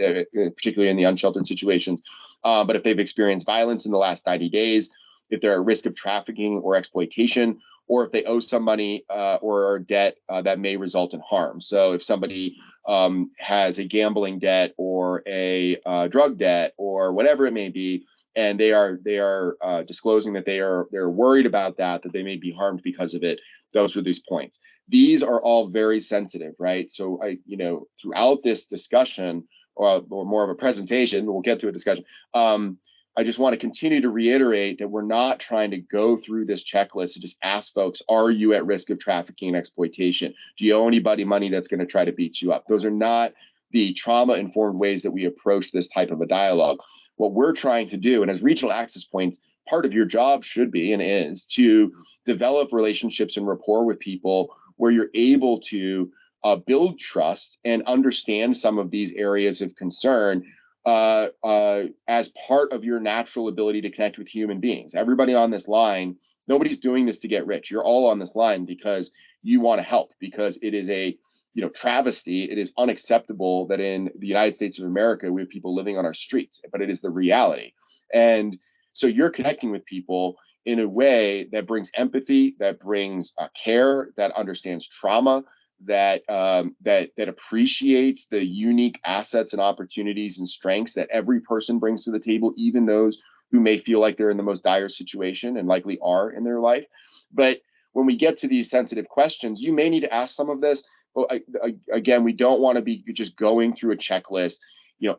particularly in the unsheltered situations. But if they've experienced violence in the last 90 days, if they're at risk of trafficking or exploitation, or if they owe some money or are debt that may result in harm. So if somebody has a gambling debt or a drug debt or whatever it may be, and they are disclosing that they're worried about that they may be harmed because of it, those are these points. These are all very sensitive, right? So throughout this discussion or more of a presentation, we'll get to a discussion. I just want to continue to reiterate that we're not trying to go through this checklist to just ask folks, are you at risk of trafficking and exploitation? Do you owe anybody money that's going to try to beat you up? Those are not the trauma-informed ways that we approach this type of a dialogue. What we're trying to do, and as regional access points, part of your job should be and is to develop relationships and rapport with people where you're able to build trust and understand some of these areas of concern as part of your natural ability to connect with human beings. Everybody on this line, nobody's doing this to get rich. You're all on this line because you want to help, because it is a travesty. It is unacceptable that in the United States of America, we have people living on our streets, but it is the reality. And so you're connecting with people in a way that brings empathy, that brings care, that understands trauma, that appreciates the unique assets and opportunities and strengths that every person brings to the table, even those who may feel like they're in the most dire situation and likely are in their life. But when we get to these sensitive questions, you may need to ask some of this. But again, we don't want to be just going through a checklist,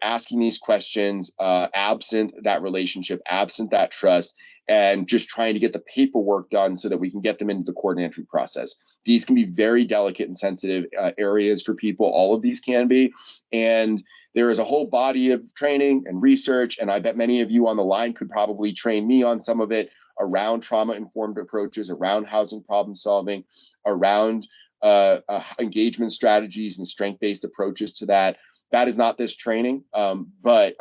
asking these questions absent that relationship, absent that trust, and just trying to get the paperwork done so that we can get them into the court entry process. These can be very delicate and sensitive areas for people. All of these can be. And there is a whole body of training and research, and I bet many of you on the line could probably train me on some of it around trauma-informed approaches, around housing problem solving, around engagement strategies and strength-based approaches to that. That is not this training, but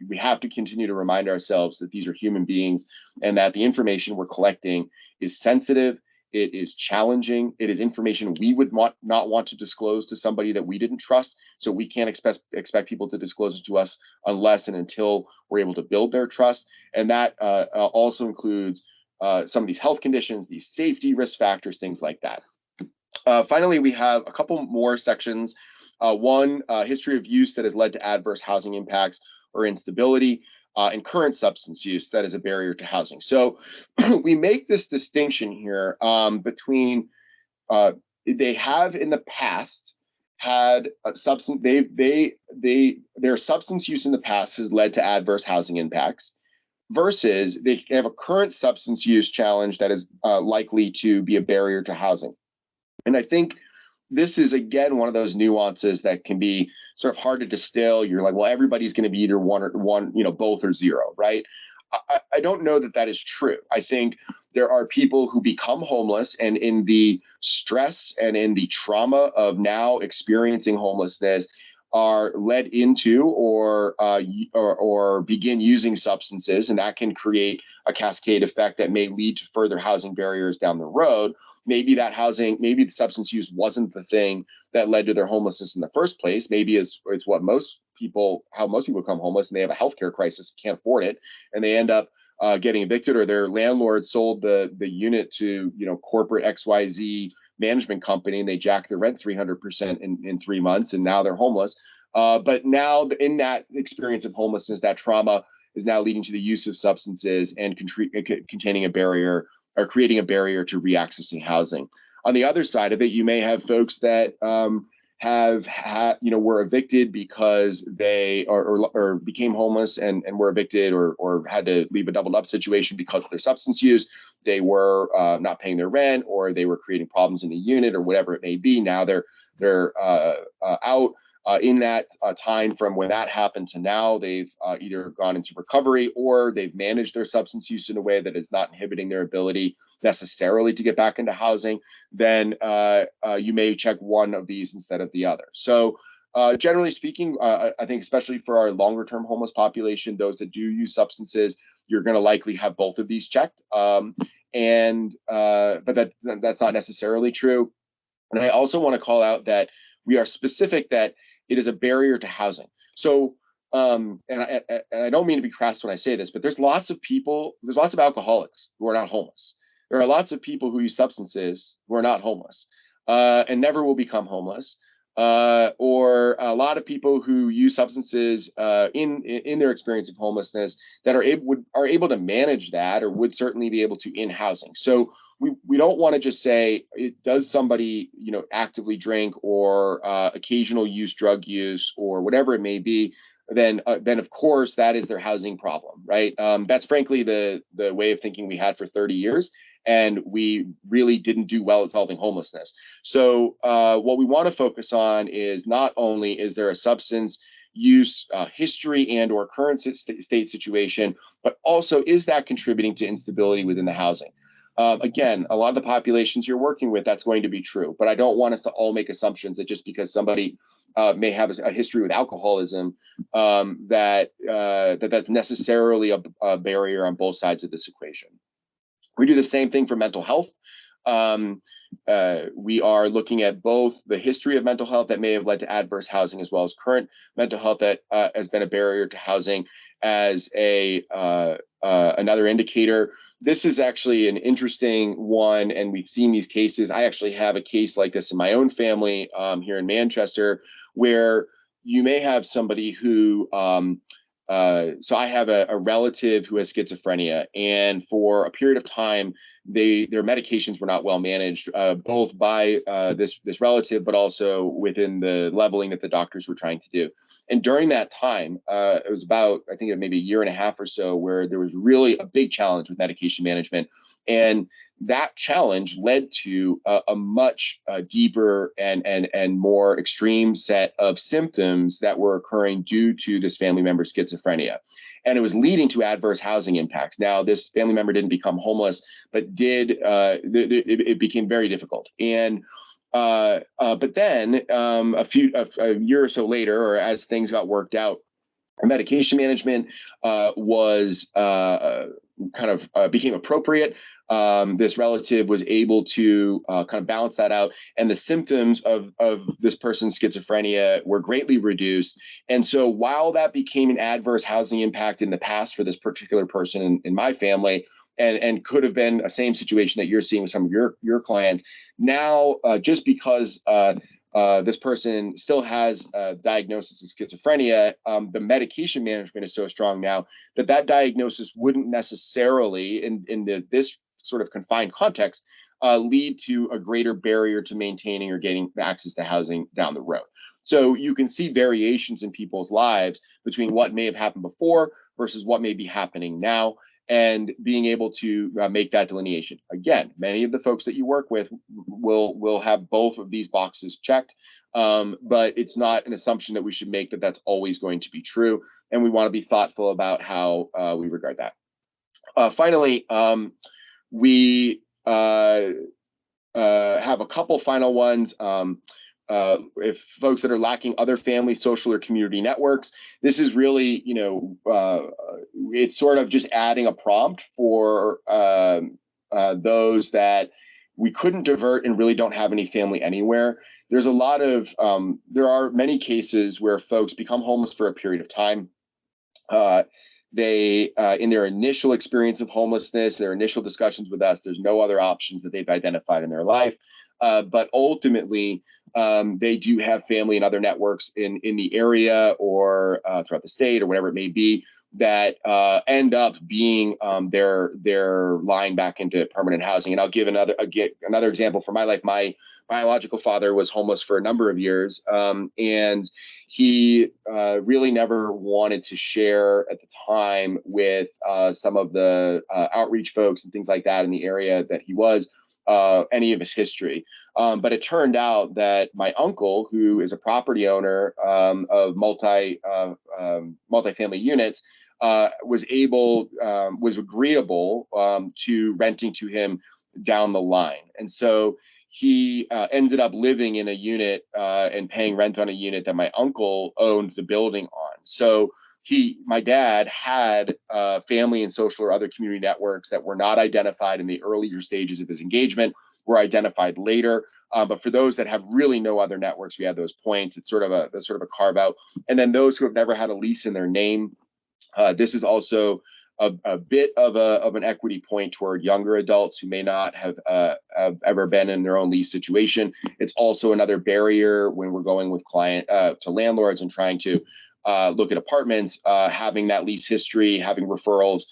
we have to continue to remind ourselves that these are human beings and that the information we're collecting is sensitive, it is challenging, it is information we would not want to disclose to somebody that we didn't trust. So we can't expect people to disclose it to us unless and until we're able to build their trust. And that also includes some of these health conditions, these safety risk factors, things like that. Finally, we have a couple more sections. One, history of use that has led to adverse housing impacts or instability, and current substance use that is a barrier to housing. So we make this distinction here between they have in the past had a substance, their substance use in the past has led to adverse housing impacts, versus they have a current substance use challenge that is likely to be a barrier to housing. And I think this is, again, one of those nuances that can be sort of hard to distill. You're like, well, everybody's going to be either one, both or zero, right? I don't know that that is true. I think there are people who become homeless, and in the stress and in the trauma of now experiencing homelessness are led into or begin using substances, and that can create a cascade effect that may lead to further housing barriers down the road. Maybe the substance use wasn't the thing that led to their homelessness in the first place. Maybe it's how most people become homeless, and they have a healthcare crisis, can't afford it, and they end up getting evicted, or their landlord sold the unit to corporate XYZ management company, and they jacked their rent 300% in 3 months, and now they're homeless. But now in that experience of homelessness, that trauma is now leading to the use of substances and containing a barrier or creating a barrier to reaccessing housing. On the other side of it, you may have folks that have had, were evicted because they or became homeless and were evicted or had to leave a doubled up situation because of their substance use. They were not paying their rent, or they were creating problems in the unit, or whatever it may be. Now they're out. In that time from when that happened to now, they've either gone into recovery, or they've managed their substance use in a way that is not inhibiting their ability necessarily to get back into housing. Then you may check one of these instead of the other. So generally speaking, I think especially for our longer term homeless population, those that do use substances, you're going to likely have both of these checked. But that's not necessarily true. And I also want to call out that we are specific that it is a barrier to housing. So, and I don't mean to be crass when I say this, but there's lots of alcoholics who are not homeless. There are lots of people who use substances who are not homeless and never will become homeless. Or a lot of people who use substances in their experience of homelessness that are able to manage that, or would certainly be able to in housing. So we don't want to just say, does somebody actively drink or occasional drug use or whatever it may be, then of course that is their housing problem, right? That's frankly the way of thinking we had for 30 years. And we really didn't do well at solving homelessness. So what we want to focus on is not only is there a substance use history and or current state situation, but also is that contributing to instability within the housing? Again, a lot of the populations you're working with, that's going to be true. But I don't want us to all make assumptions that just because somebody may have a history with alcoholism, that's necessarily a barrier on both sides of this equation. We do the same thing for mental health. We are looking at both the history of mental health that may have led to adverse housing, as well as current mental health that has been a barrier to housing as another indicator. This is actually an interesting one, and we've seen these cases. I actually have a case like this in my own family here in Manchester, where you may have somebody who so I have a relative who has schizophrenia, and for a period of time, their medications were not well managed, both by this relative, but also within the leveling that the doctors were trying to do. And during that time, it was about, I think, maybe a year and a half or so, where there was really a big challenge with medication management. And that challenge led to a much deeper and more extreme set of symptoms that were occurring due to this family member's schizophrenia. And it was leading to adverse housing impacts. Now, this family member didn't become homeless, but it became very difficult. And but then a year or so later, or as things got worked out, medication management became appropriate. This relative was able to kind of balance that out, and the symptoms of this person's schizophrenia were greatly reduced. And so while that became an adverse housing impact in the past for this particular person in my family, and could have been a same situation that you're seeing with some of your clients, now just because this person still has a diagnosis of schizophrenia, the medication management is so strong now that diagnosis wouldn't necessarily, in this sort of confined context, lead to a greater barrier to maintaining or getting access to housing down the road. So you can see variations in people's lives between what may have happened before versus what may be happening now, and being able to make that delineation. Again, many of the folks that you work with will have both of these boxes checked, but it's not an assumption that we should make that that's always going to be true, and we want to be thoughtful about how we regard that. Finally, we have a couple final ones. If folks that are lacking other family, social, or community networks, this is really, it's sort of just adding a prompt for those that we couldn't divert and really don't have any family anywhere. There's a lot of, there are many cases where folks become homeless for a period of time. They, in their initial experience of homelessness, their initial discussions with us, there's no other options that they've identified in their life. But ultimately, they do have family and other networks in the area or throughout the state or whatever it may be, that end up being their line back into permanent housing. And I'll give another example from my life. My biological father was homeless for a number of years, and he really never wanted to share at the time with some of the outreach folks and things like that in the area that he was any of his history. But it turned out that my uncle, who is a property owner of multifamily units, was agreeable to renting to him down the line. And so he ended up living in a unit and paying rent on a unit that my uncle owned the building on. So my dad had family and social or other community networks that were not identified in the earlier stages of his engagement, were identified later. But for those that have really no other networks, we had those points. It's sort of a carve out. And then those who have never had a lease in their name, this is also a bit of an equity point toward younger adults who may not have ever been in their own lease situation. It's also another barrier when we're going with to landlords and trying to look at apartments. Having that lease history, having referrals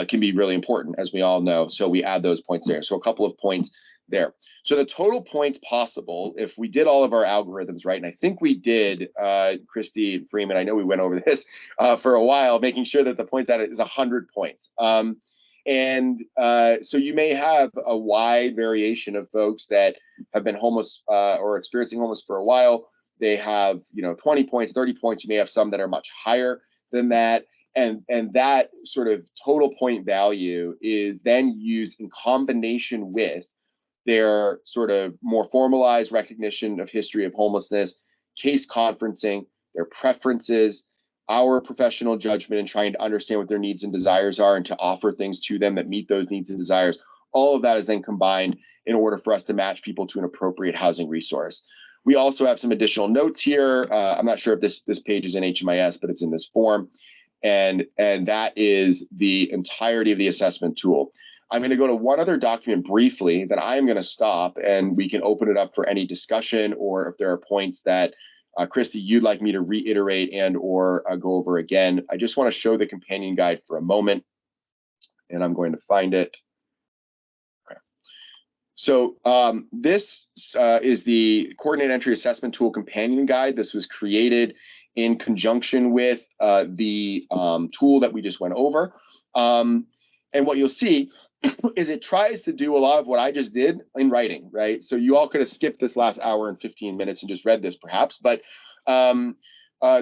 can be really important, as we all know. So we add those points there. So a couple of points there. So the total points possible, if we did all of our algorithms right, and I think we did, Christy and Freeman, I know we went over this for a while, making sure that the points at it is 100 points. So you may have a wide variation of folks that have been homeless or experiencing homeless for a while. They have, 20 points, 30 points. You may have some that are much higher than that. And that sort of total point value is then used in combination with their sort of more formalized recognition of history of homelessness, case conferencing, their preferences, our professional judgment in trying to understand what their needs and desires are and to offer things to them that meet those needs and desires. All of that is then combined in order for us to match people to an appropriate housing resource. We also have some additional notes here. I'm not sure if this page is in HMIS, but it's in this form. And that is the entirety of the assessment tool. I'm going to go to one other document briefly, then I am going to stop and we can open it up for any discussion, or if there are points that Christy, you'd like me to reiterate and or go over again. I just want to show the companion guide for a moment, and I'm going to find it. Okay. So this is the Coordinated Entry Assessment Tool Companion Guide. This was created in conjunction with the tool that we just went over. And what you'll see is it tries to do a lot of what I just did in writing, right? So you all could have skipped this last hour and 15 minutes and just read this perhaps, but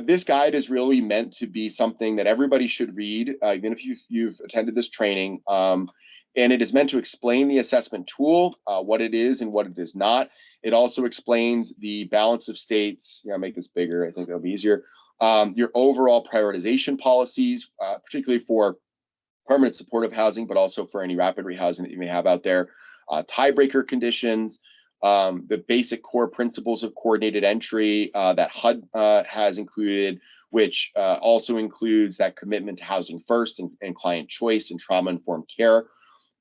this guide is really meant to be something that everybody should read, even if you've attended this training. And it is meant to explain the assessment tool, what it is and what it is not. It also explains the balance of states. Yeah, make this bigger. I think that'll be easier. Your overall prioritization policies, particularly for permanent supportive housing, but also for any rapid rehousing that you may have out there, tiebreaker conditions, the basic core principles of coordinated entry that HUD has included, which also includes that commitment to housing first and client choice and trauma-informed care.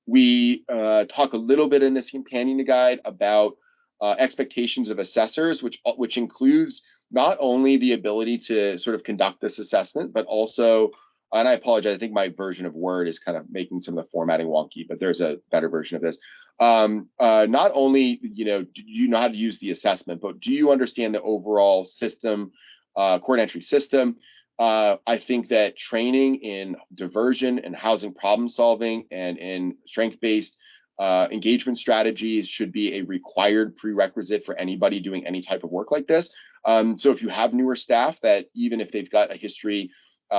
We talk a little bit in this companion guide about expectations of assessors, which includes not only the ability to sort of conduct this assessment, but also, and I apologize, I think my version of Word is kind of making some of the formatting wonky, but there's a better version of this. Not only, do you know how to use the assessment, but do you understand the overall system, court entry system? I think that training in diversion and housing problem solving and in strength-based engagement strategies should be a required prerequisite for anybody doing any type of work like this. So if you have newer staff that, even if they've got a history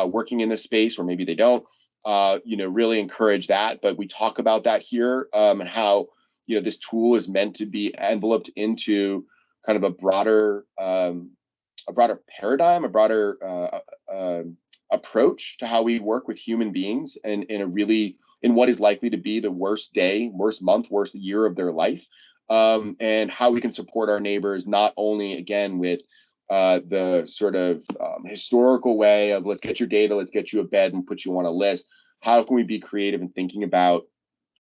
working in this space, or maybe they don't, really encourage that. But we talk about that here and how, this tool is meant to be enveloped into kind of a broader paradigm, a broader approach to how we work with human beings and in what is likely to be the worst day, worst month, worst year of their life, and how we can support our neighbors, not only, again, with the sort of historical way of let's get your data, let's get you a bed and put you on a list. How can we be creative in thinking about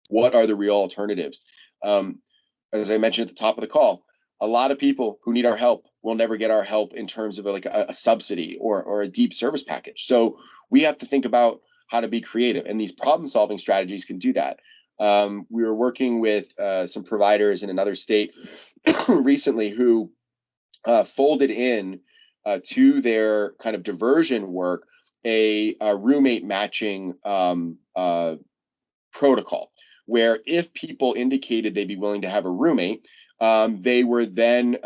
what are the real alternatives? As I mentioned at the top of the call, a lot of people who need our help will never get our help in terms of like a subsidy or a deep service package. So we have to think about how to be creative, and these problem solving strategies can do that. We were working with some providers in another state recently who folded in to their kind of diversion work a roommate matching protocol, where if people indicated they'd be willing to have a roommate, they were then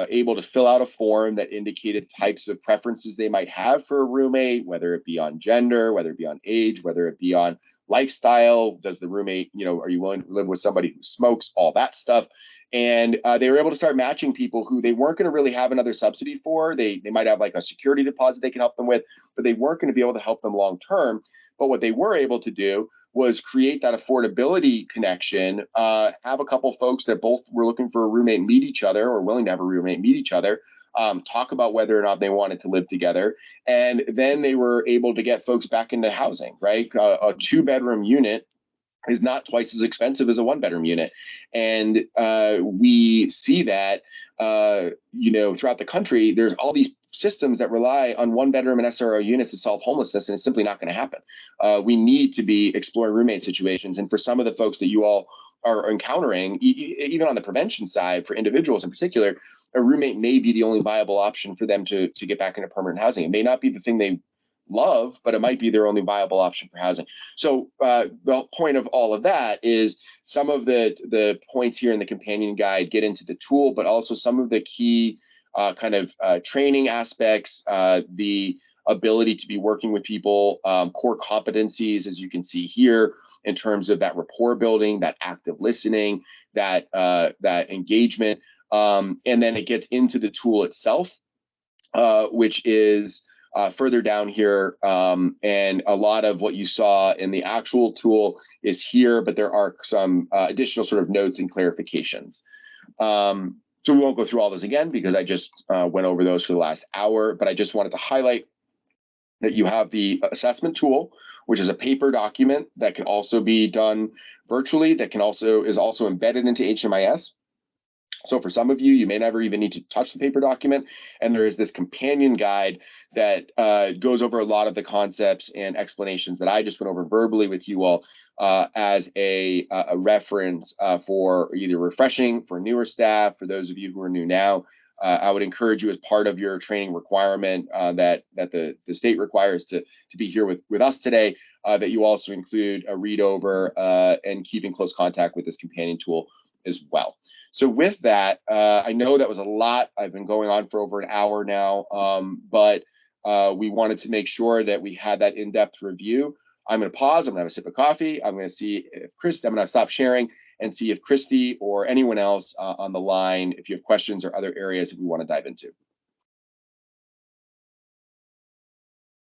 able to fill out a form that indicated types of preferences they might have for a roommate, whether it be on gender, whether it be on age, whether it be on lifestyle. Does the roommate, are you willing to live with somebody who smokes, all that stuff. And they were able to start matching people who they weren't going to really have another subsidy for. They might have like a security deposit they could help them with, but they weren't going to be able to help them long term. But what they were able to do was create that affordability connection, have a couple folks that both were looking for a roommate meet each other or willing to have a roommate meet each other, talk about whether or not they wanted to live together. And then they were able to get folks back into housing, right? A 2-bedroom unit is not twice as expensive as a 1-bedroom unit. And we see that, throughout the country, there's all these systems that rely on 1-bedroom and SRO units to solve homelessness, and it's simply not going to happen. We need to be exploring roommate situations. And for some of the folks that you all are encountering, even on the prevention side, for individuals in particular, a roommate may be the only viable option for them to get back into permanent housing. It may not be the thing they love, but it might be their only viable option for housing. So the point of all of that is some of the points here in the companion guide get into the tool, but also some of the key training aspects, the ability to be working with people, core competencies, as you can see here, in terms of that rapport building, that active listening, that engagement. And then it gets into the tool itself, which is further down here, and a lot of what you saw in the actual tool is here, but there are some additional sort of notes and clarifications. So we won't go through all those again because I just went over those for the last hour, but I just wanted to highlight that you have the assessment tool, which is a paper document that can also be done virtually, that is also embedded into HMIS. So for some of you, you may never even need to touch the paper document. And there is this companion guide that goes over a lot of the concepts and explanations that I just went over verbally with you all as a reference for either refreshing for newer staff, for those of you who are new now. I would encourage you, as part of your training requirement that the state requires to be here with us today, that you also include a read over and keep in close contact with this companion tool as well. So with that, I know that was a lot. I've been going on for over an hour now, but we wanted to make sure that we had that in-depth review. I'm going to pause. I'm going to have a sip of coffee. I'm going to see if I'm going to stop sharing and see if Christy or anyone else on the line, if you have questions or other areas that we want to dive into.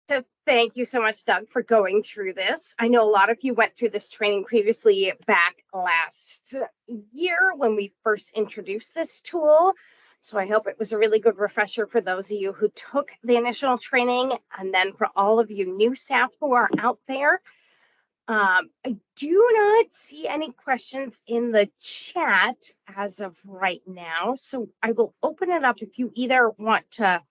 So thank you so much, Doug, for going through this. I know a lot of you went through this training previously back last year when we first introduced this tool. So I hope it was a really good refresher for those of you who took the initial training, and then for all of you new staff who are out there. I do not see any questions in the chat as of right now. So I will open it up if you either want to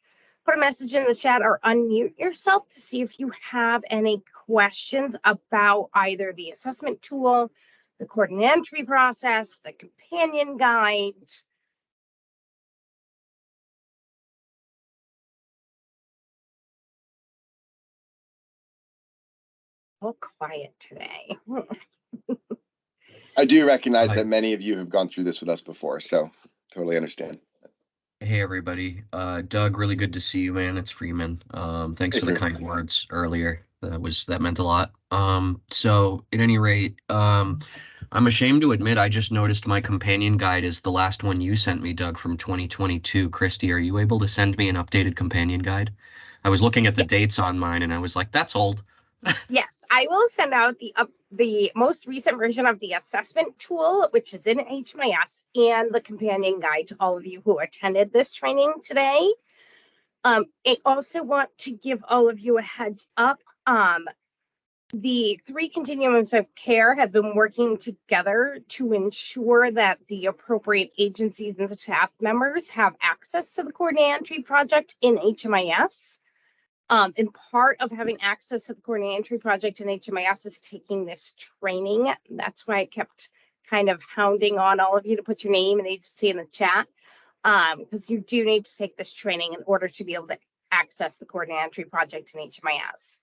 put a message in the chat or unmute yourself to see if you have any questions about either the assessment tool, the coordinate entry process, the companion guide. All quiet today. I do recognize that many of you have gone through this with us before, so totally understand. Hey everybody, Doug, really good to see you, man. It's Freeman. Thanks Hey, for the Freeman. kind words earlier. That meant a lot. So at any rate, I'm ashamed to admit I just noticed my companion guide is the last one you sent me, Doug, from 2022. Christy, are you able to send me an updated companion guide? I was looking at the dates on mine and I was like, that's old. Yes, I will send out the most recent version of the assessment tool, which is in HMIS, and the companion guide to all of you who attended this training today. I also want to give all of you a heads up. The three continuums of care have been working together to ensure that the appropriate agencies and the staff members have access to the coordinated entry project in HMIS. And part of having access to the coordinated entry project in HMIS is taking this training. That's why I kept kind of hounding on all of you to put your name and agency in the chat, because you do need to take this training in order to be able to access the coordinated entry project in HMIS.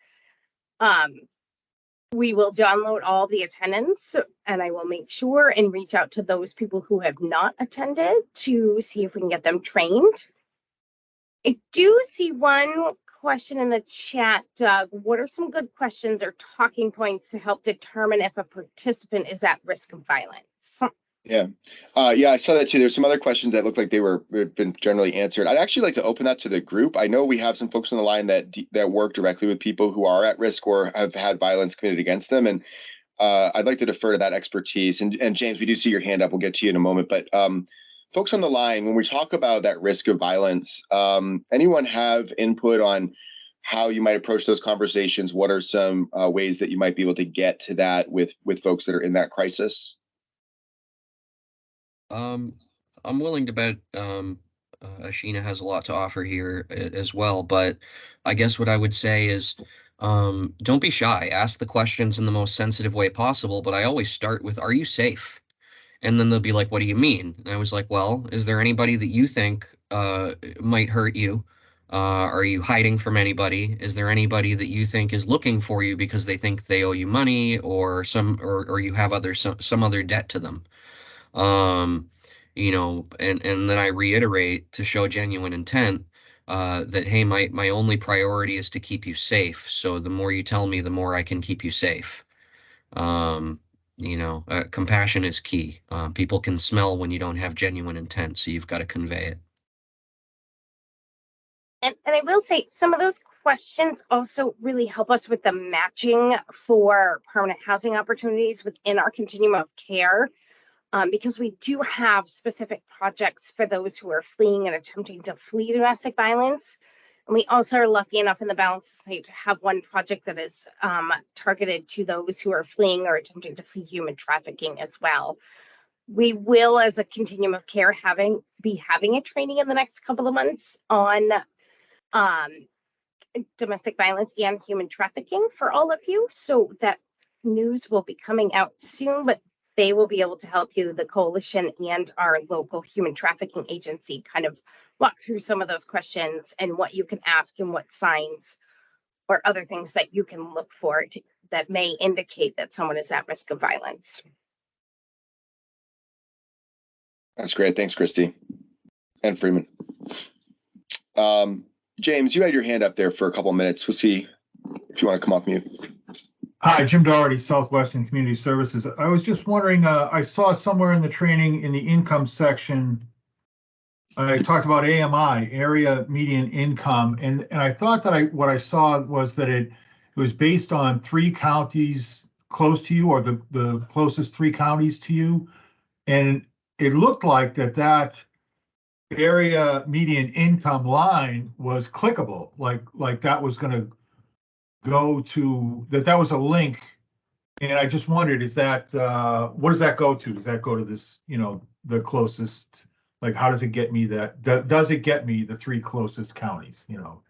We will download all the attendance, and I will make sure and reach out to those people who have not attended to see if we can get them trained. I do see one question in the chat, Doug. What are some good questions or talking points to help determine if a participant is at risk of violence? Yeah. Yeah, I saw that too. There's some other questions that look like they were been generally answered. I'd actually like to open that to the group. I know we have some folks on the line that work directly with people who are at risk or have had violence committed against them. And I'd like to defer to that expertise. And James, we do see your hand up. We'll get to you in a moment. But folks on the line, when we talk about that risk of violence, anyone have input on how you might approach those conversations? What are some ways that you might be able to get to that with folks that are in that crisis? I'm willing to bet Ashina has a lot to offer here as well, but I guess what I would say is don't be shy. Ask the questions in the most sensitive way possible, but I always start with, are you safe? And then they'll be like, what do you mean? And I was like, well, is there anybody that you think might hurt you? Are you hiding from anybody? Is there anybody that you think is looking for you because they think they owe you money or or you have some other debt to them? You know, and then I reiterate to show genuine intent that, hey, my only priority is to keep you safe. So the more you tell me, the more I can keep you safe. You know, compassion is key. People can smell when you don't have genuine intent, so you've got to convey it. And I will say some of those questions also really help us with the matching for permanent housing opportunities within our continuum of care. Because we do have specific projects for those who are fleeing and attempting to flee domestic violence. And we also are lucky enough in the Balanced State to have one project that is targeted to those who are fleeing or attempting to flee human trafficking as well. We will, as a continuum of care, be having a training in the next couple of months on domestic violence and human trafficking for all of you. So that news will be coming out soon, but they will be able to help you, the coalition and our local human trafficking agency, kind of walk through some of those questions and what you can ask and what signs or other things that you can look for that may indicate that someone is at risk of violence. That's great. Thanks, Christy and Freeman. James, you had your hand up there for a couple of minutes. We'll see if you want to come off mute. Hi, Jim Doherty, Southwestern Community Services. I was just wondering, I saw somewhere in the training in the income section, I talked about AMI, area median income, and I thought that what I saw was that it was based on 3 counties close to you, or the closest 3 counties to you, and it looked like that area median income line was clickable, like that was going to go to that was a link, and I just wondered, is that what does that go to? Does that go to this, you know, the closest, like how does it get me that? Does it get me the 3 closest counties, you know?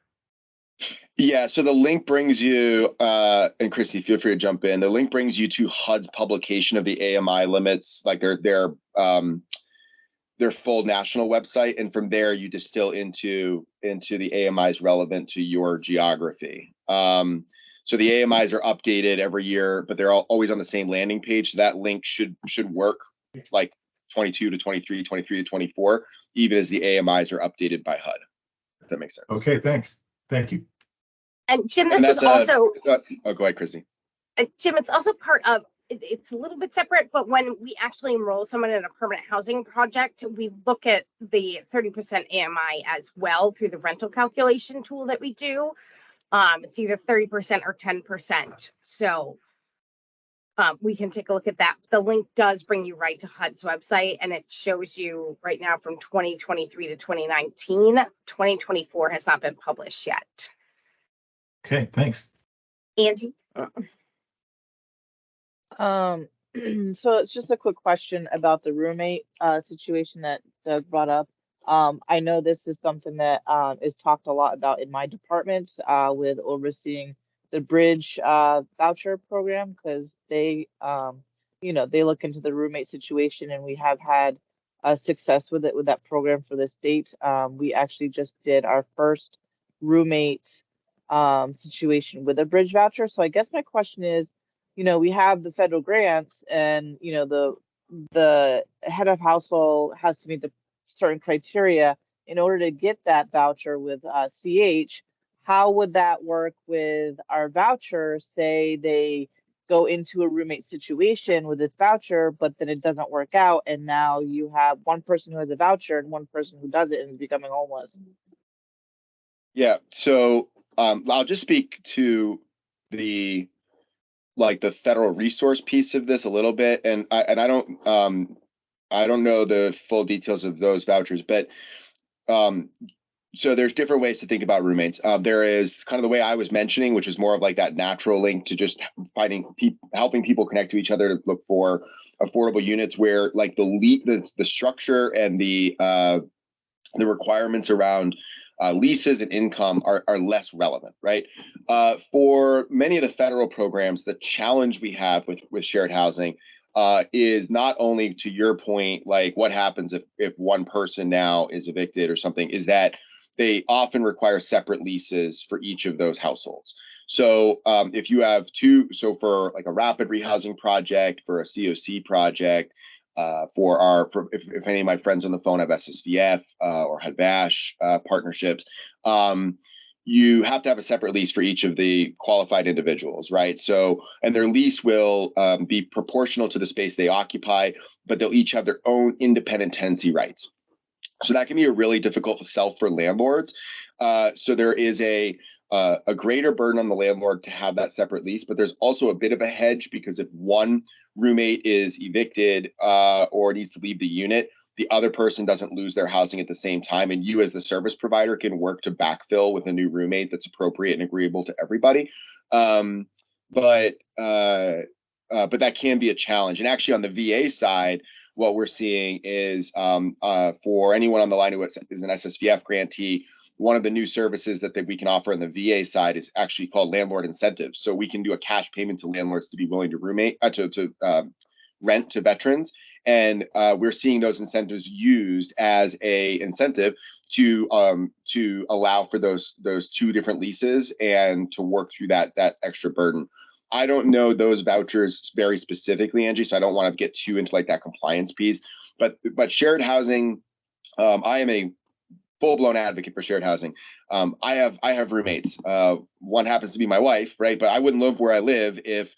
Yeah, so the link brings you, and Christy, feel free to jump in. The link brings you to HUD's publication of the AMI limits, like their full national website, and from there you distill into the AMIs relevant to your geography. So the AMIs are updated every year, but they're always on the same landing page. So that link should work like 22 to 23, 23 to 24, even as the AMIs are updated by HUD, if that makes sense. Okay, thanks. Thank you. And Jim, this is also oh, go ahead, Christy. Jim, it's also part of, it's a little bit separate, but when we actually enroll someone in a permanent housing project, we look at the 30% AMI as well through the rental calculation tool that we do. It's either 30% or 10%. So we can take a look at that. The link does bring you right to HUD's website, and it shows you right now from 2023 to 2019. 2024 has not been published yet. Okay, thanks. Angie? Um, so it's just a quick question about the roommate situation that Doug brought up. I know this is something that is talked a lot about in my department with overseeing the bridge voucher program because they they look into the roommate situation and we have had success with it with that program for the state. We actually just did our first roommate situation with a bridge voucher. So I guess my question is, we have the federal grants and, the head of household has to meet the certain criteria in order to get that voucher with CH. How would that work with our voucher? Say they go into a roommate situation with this voucher, but then it doesn't work out. And now you have one person who has a voucher and one person who doesn't and is becoming homeless. Yeah, so I'll just speak to the the federal resource piece of this a little bit, and I don't know the full details of those vouchers, but so there's different ways to think about roommates. There is kind of the way I was mentioning, which is more of like that natural link to just helping people connect to each other to look for affordable units, where like the structure and the requirements around leases and income are less relevant, right? For many of the federal programs, the challenge we have with shared housing is not only, to your point, like what happens if one person now is evicted or something, is that they often require separate leases for each of those households. So if you have so for like a rapid rehousing project, for a COC project, if any of my friends on the phone have SSVF or HUD-VASH partnerships, you have to have a separate lease for each of the qualified individuals, right? So, and their lease will be proportional to the space they occupy, but they'll each have their own independent tenancy rights. So that can be a really difficult sell for landlords. So there is a greater burden on the landlord to have that separate lease, but there's also a bit of a hedge because if one roommate is evicted or needs to leave the unit, the other person doesn't lose their housing at the same time, and you as the service provider can work to backfill with a new roommate that's appropriate and agreeable to everybody. But that can be a challenge. And actually on the VA side, what we're seeing is for anyone on the line who is an SSVF grantee, one of the new services that we can offer on the VA side is actually called landlord incentives. So we can do a cash payment to landlords to be willing to rent to veterans. And we're seeing those incentives used as a incentive to allow for those two different leases and to work through that extra burden. I don't know those vouchers very specifically, Angie, so I don't want to get too into like that compliance piece. But shared housing, I am a full-blown advocate for shared housing. I have roommates. One happens to be my wife, right? But I wouldn't live where I live if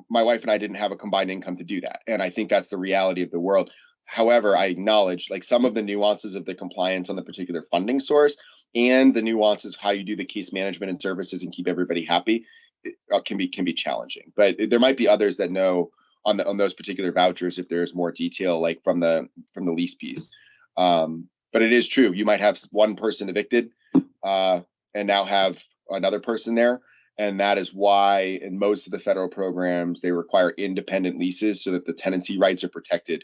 my wife and I didn't have a combined income to do that. And I think that's the reality of the world. However, I acknowledge like some of the nuances of the compliance on the particular funding source and the nuances of how you do the case management and services and keep everybody happy can be challenging. But there might be others that know on those particular vouchers if there's more detail, like from the lease piece. But it is true. You might have one person evicted and now have another person there. And that is why in most of the federal programs, they require independent leases so that the tenancy rights are protected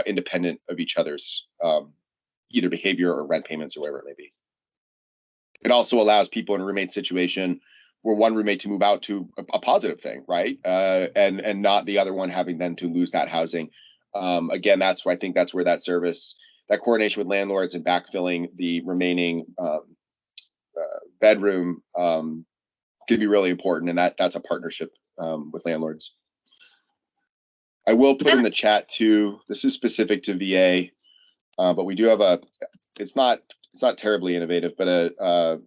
independent of each other's either behavior or rent payments or whatever it may be. It also allows people in a roommate situation where one roommate to move out to a positive thing, right? And not the other one having then to lose that housing. Again, that's why I think that's where that service, that coordination with landlords and backfilling the remaining bedroom could be really important. And that's a partnership with landlords. I will put in the chat too, this is specific to VA, but we do have it's not terribly innovative, but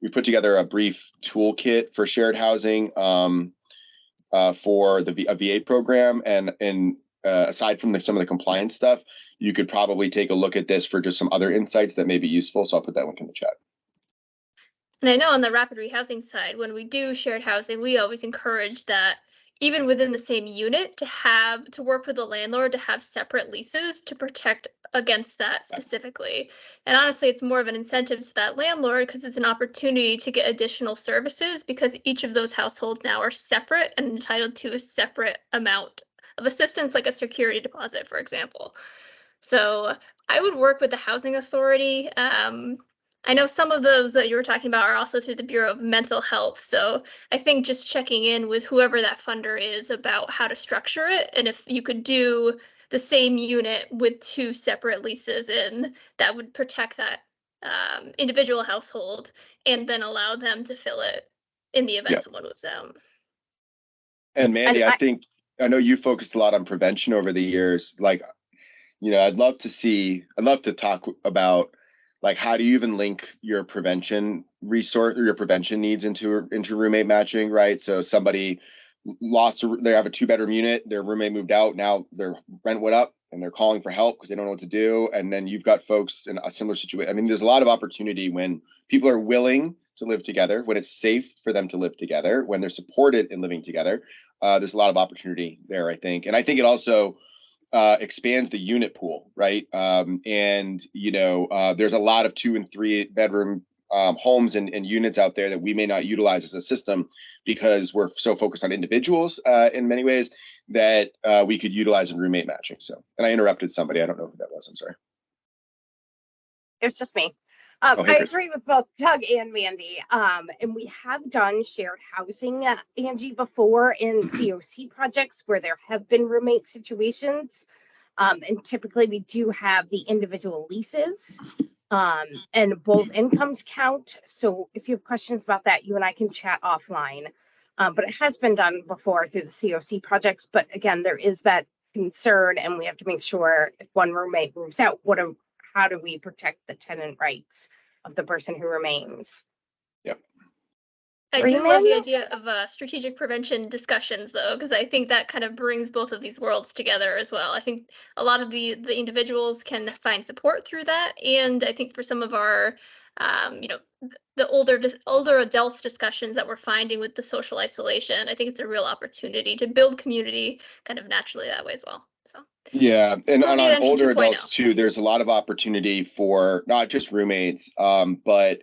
we put together a brief toolkit for shared housing for a VA program. And aside from some of the compliance stuff, you could probably take a look at this for just some other insights that may be useful. So I'll put that link in the chat. And I know on the rapid rehousing side, when we do shared housing, we always encourage that even within the same unit, to work with the landlord to have separate leases to protect against that specifically. And honestly, it's more of an incentive to that landlord because it's an opportunity to get additional services because each of those households now are separate and entitled to a separate amount of assistance, like a security deposit, for example. So I would work with the housing authority. I know some of those that you were talking about are also through the Bureau of Mental Health. So I think just checking in with whoever that funder is about how to structure it. And if you could do the same unit with 2 separate leases in, that would protect that individual household and then allow them to fill it in the event Yeah. someone moves out. And Mandy, And I know you focused a lot on prevention over the years. Like, I'd love to talk about, like, how do you even link your prevention resource or your prevention needs into roommate matching, right? So somebody they have a 2-bedroom unit, their roommate moved out, now their rent went up and they're calling for help because they don't know what to do. And then you've got folks in a similar situation. I mean, there's a lot of opportunity when people are willing to live together, when it's safe for them to live together, when they're supported in living together. There's a lot of opportunity there, I think. And I think it also expands the unit pool, right? And there's a lot of 2 and 3 bedroom homes and units out there that we may not utilize as a system because we're so focused on individuals in many ways that we could utilize in roommate matching. So, and I interrupted somebody. I don't know who that was. I'm sorry. It was just me. Oh, hey, I Chris. agree with both Doug and Mandy. And we have done shared housing, Angie, before in COC projects where there have been roommate situations. And typically we do have the individual leases and both incomes count. So if you have questions about that, you and I can chat offline. But it has been done before through the COC projects. But again, there is that concern, and we have to make sure if one roommate moves out, how do we protect the tenant rights of the person who remains? I do love the Freeman? idea of strategic prevention discussions, though, because I think that kind of brings both of these worlds together as well. I think a lot of the individuals can find support through that, and I think for some of our, the older adults discussions that we're finding with the social isolation, I think it's a real opportunity to build community kind of naturally that way as well. So Yeah, and Roommate on entry older 2.0. adults too, there's a lot of opportunity for not just roommates, but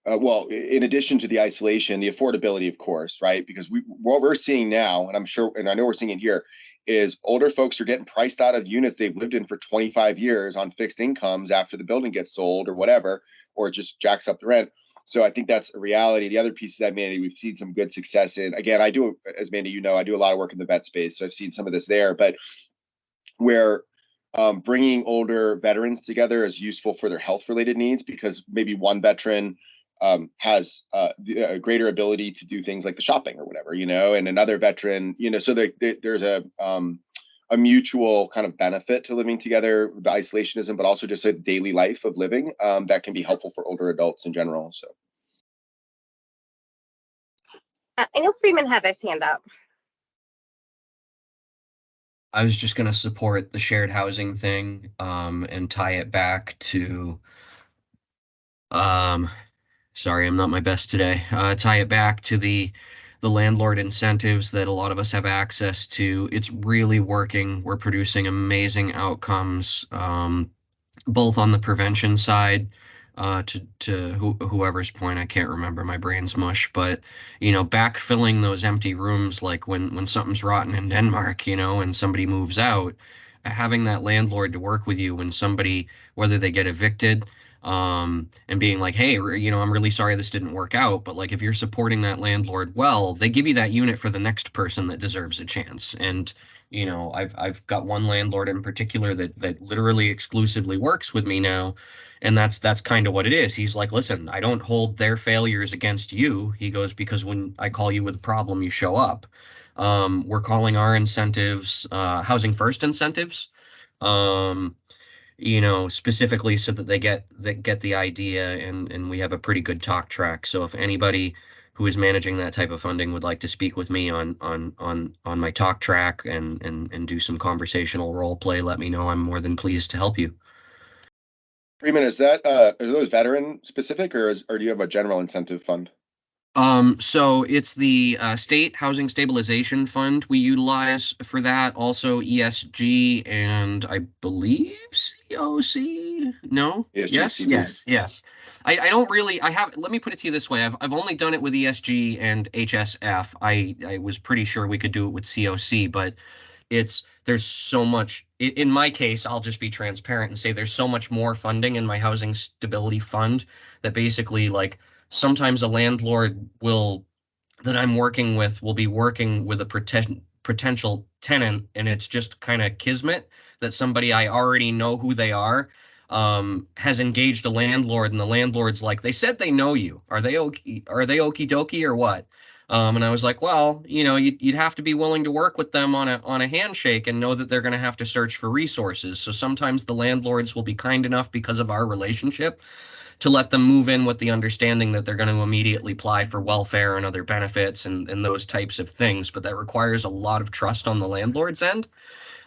well, in addition to the isolation, the affordability, of course, right? Because what we're seeing now, and I'm sure, and I know we're seeing it here, is older folks are getting priced out of units they've lived in for 25 years on fixed incomes after the building gets sold or whatever, or it just jacks up the rent. So I think that's a reality. The other piece of that, Mandy, we've seen some good success in. Again, I do, as Mandy, I do a lot of work in the vet space, so I've seen some of this there. But where bringing older veterans together is useful for their health-related needs because maybe one veteran has a greater ability to do things like the shopping or whatever, and another veteran, so there's a mutual kind of benefit to living together, the isolationism, but also just a daily life of living that can be helpful for older adults in general. So I know Freeman had his hand up. I was just going to support the shared housing thing and tie it back to sorry, I'm not my best today. Tie it back to the landlord incentives that a lot of us have access to. It's really working. We're producing amazing outcomes, both on the prevention side, to whoever's point, I can't remember, my brain's mush, but backfilling those empty rooms, like when something's rotten in Denmark, and somebody moves out, having that landlord to work with you when somebody, whether they get evicted, and being like, hey, I'm really sorry this didn't work out, but like if you're supporting that landlord well, they give you that unit for the next person that deserves a chance. And I've got one landlord in particular that literally exclusively works with me now, and that's kind of what it is. He's like, listen, I don't hold their failures against you. He goes, because when I call you with a problem, you show up. We're calling our incentives housing first incentives. Specifically so that they get the idea, and we have a pretty good talk track. So if anybody who is managing that type of funding would like to speak with me on my talk track and do some conversational role play, let me know. I'm more than pleased to help you. Freeman, is that are those veteran specific or do you have a general incentive fund? So it's the State Housing Stabilization Fund we utilize for that. Also ESG and I believe COC. No? ESG, Yes? CB. Yes. I don't really, let me put it to you this way. I've only done it with ESG and HSF. I was pretty sure we could do it with COC, but there's so much, in my case, I'll just be transparent and say there's so much more funding in my housing stability fund that basically like sometimes a landlord that I'm working with will be working with a potential tenant, and it's just kind of kismet that somebody I already know who they has engaged a landlord, and the landlord's like, they said they know you. Are they okie dokie or what? And I was like, well, you'd have to be willing to work with them on a handshake and know that they're going to have to search for resources. So sometimes the landlords will be kind enough because of our relationship to let them move in with the understanding that they're going to immediately apply for welfare and other benefits and those types of things. But that requires a lot of trust on the landlord's end.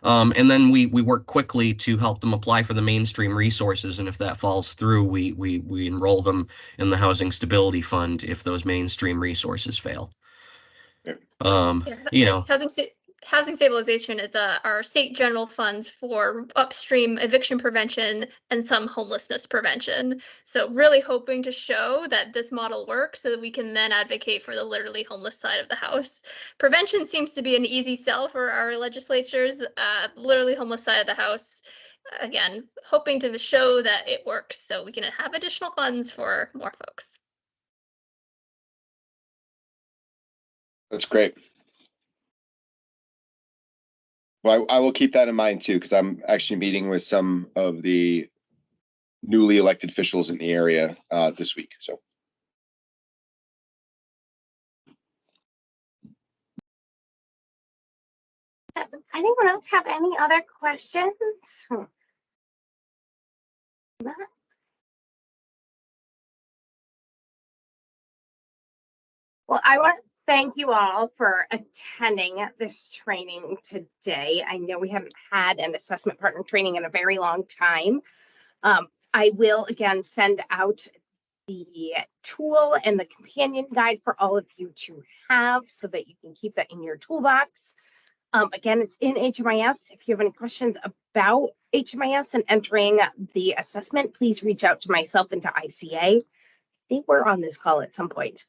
And then we work quickly to help them apply for the mainstream resources. And if that falls through, we enroll them in the Housing Stability Fund if those mainstream resources fail. Yeah, housing stabilization is our state general funds for upstream eviction prevention and some homelessness prevention. So really hoping to show that this model works so that we can then advocate for the literally homeless side of the house. Prevention seems to be an easy sell for our legislatures. Literally homeless side of the house, again, hoping to show that it works so we can have additional funds for more folks. That's great. Well, I will keep that in mind too, because I'm actually meeting with some of the newly elected officials in the area this week. So. Does anyone else have any other questions? Well, I want to thank you all for attending this training today. I know we haven't had an assessment partner training in a very long time. I will again send out the tool and the companion guide for all of you to have so that you can keep that in your toolbox. Again, it's in HMIS. If you have any questions about HMIS and entering the assessment, please reach out to myself and to ICA. They were on this call at some point.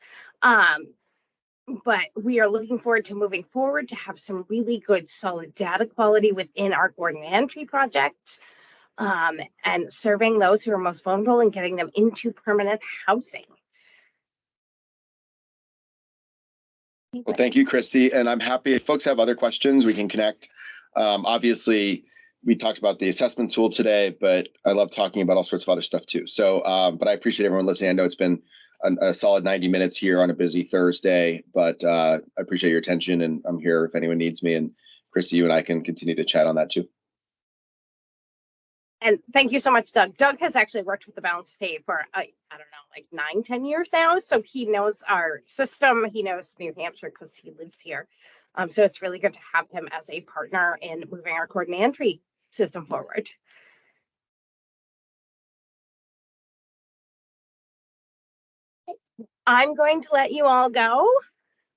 But we are looking forward to moving forward to have some really good solid data quality within our Gordon Entry project and serving those who are most vulnerable and getting them into permanent housing. Well, thank you, Christy. And I'm happy if folks have other questions, we can connect. Obviously, we talked about the assessment tool today, but I love talking about all sorts of other stuff too. So, but I appreciate everyone listening. I know it's been a solid 90 minutes here on a busy Thursday, but I appreciate your attention and I'm here if anyone needs me. And Christy, you and I can continue to chat on that too. And thank you so much, Doug. Doug has actually worked with the Balanced State for, I don't know, like 9-10 years now. So he knows our system. He knows New Hampshire because he lives here. So it's really good to have him as a partner in moving our Gordon Entry system forward. I'm going to let you all go.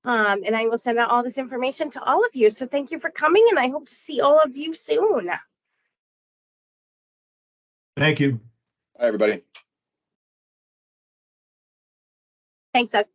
And I will send out all this information to all of you. So thank you for coming, and I hope to see all of you soon. Thank you. Hi, everybody. Thanks, Doug.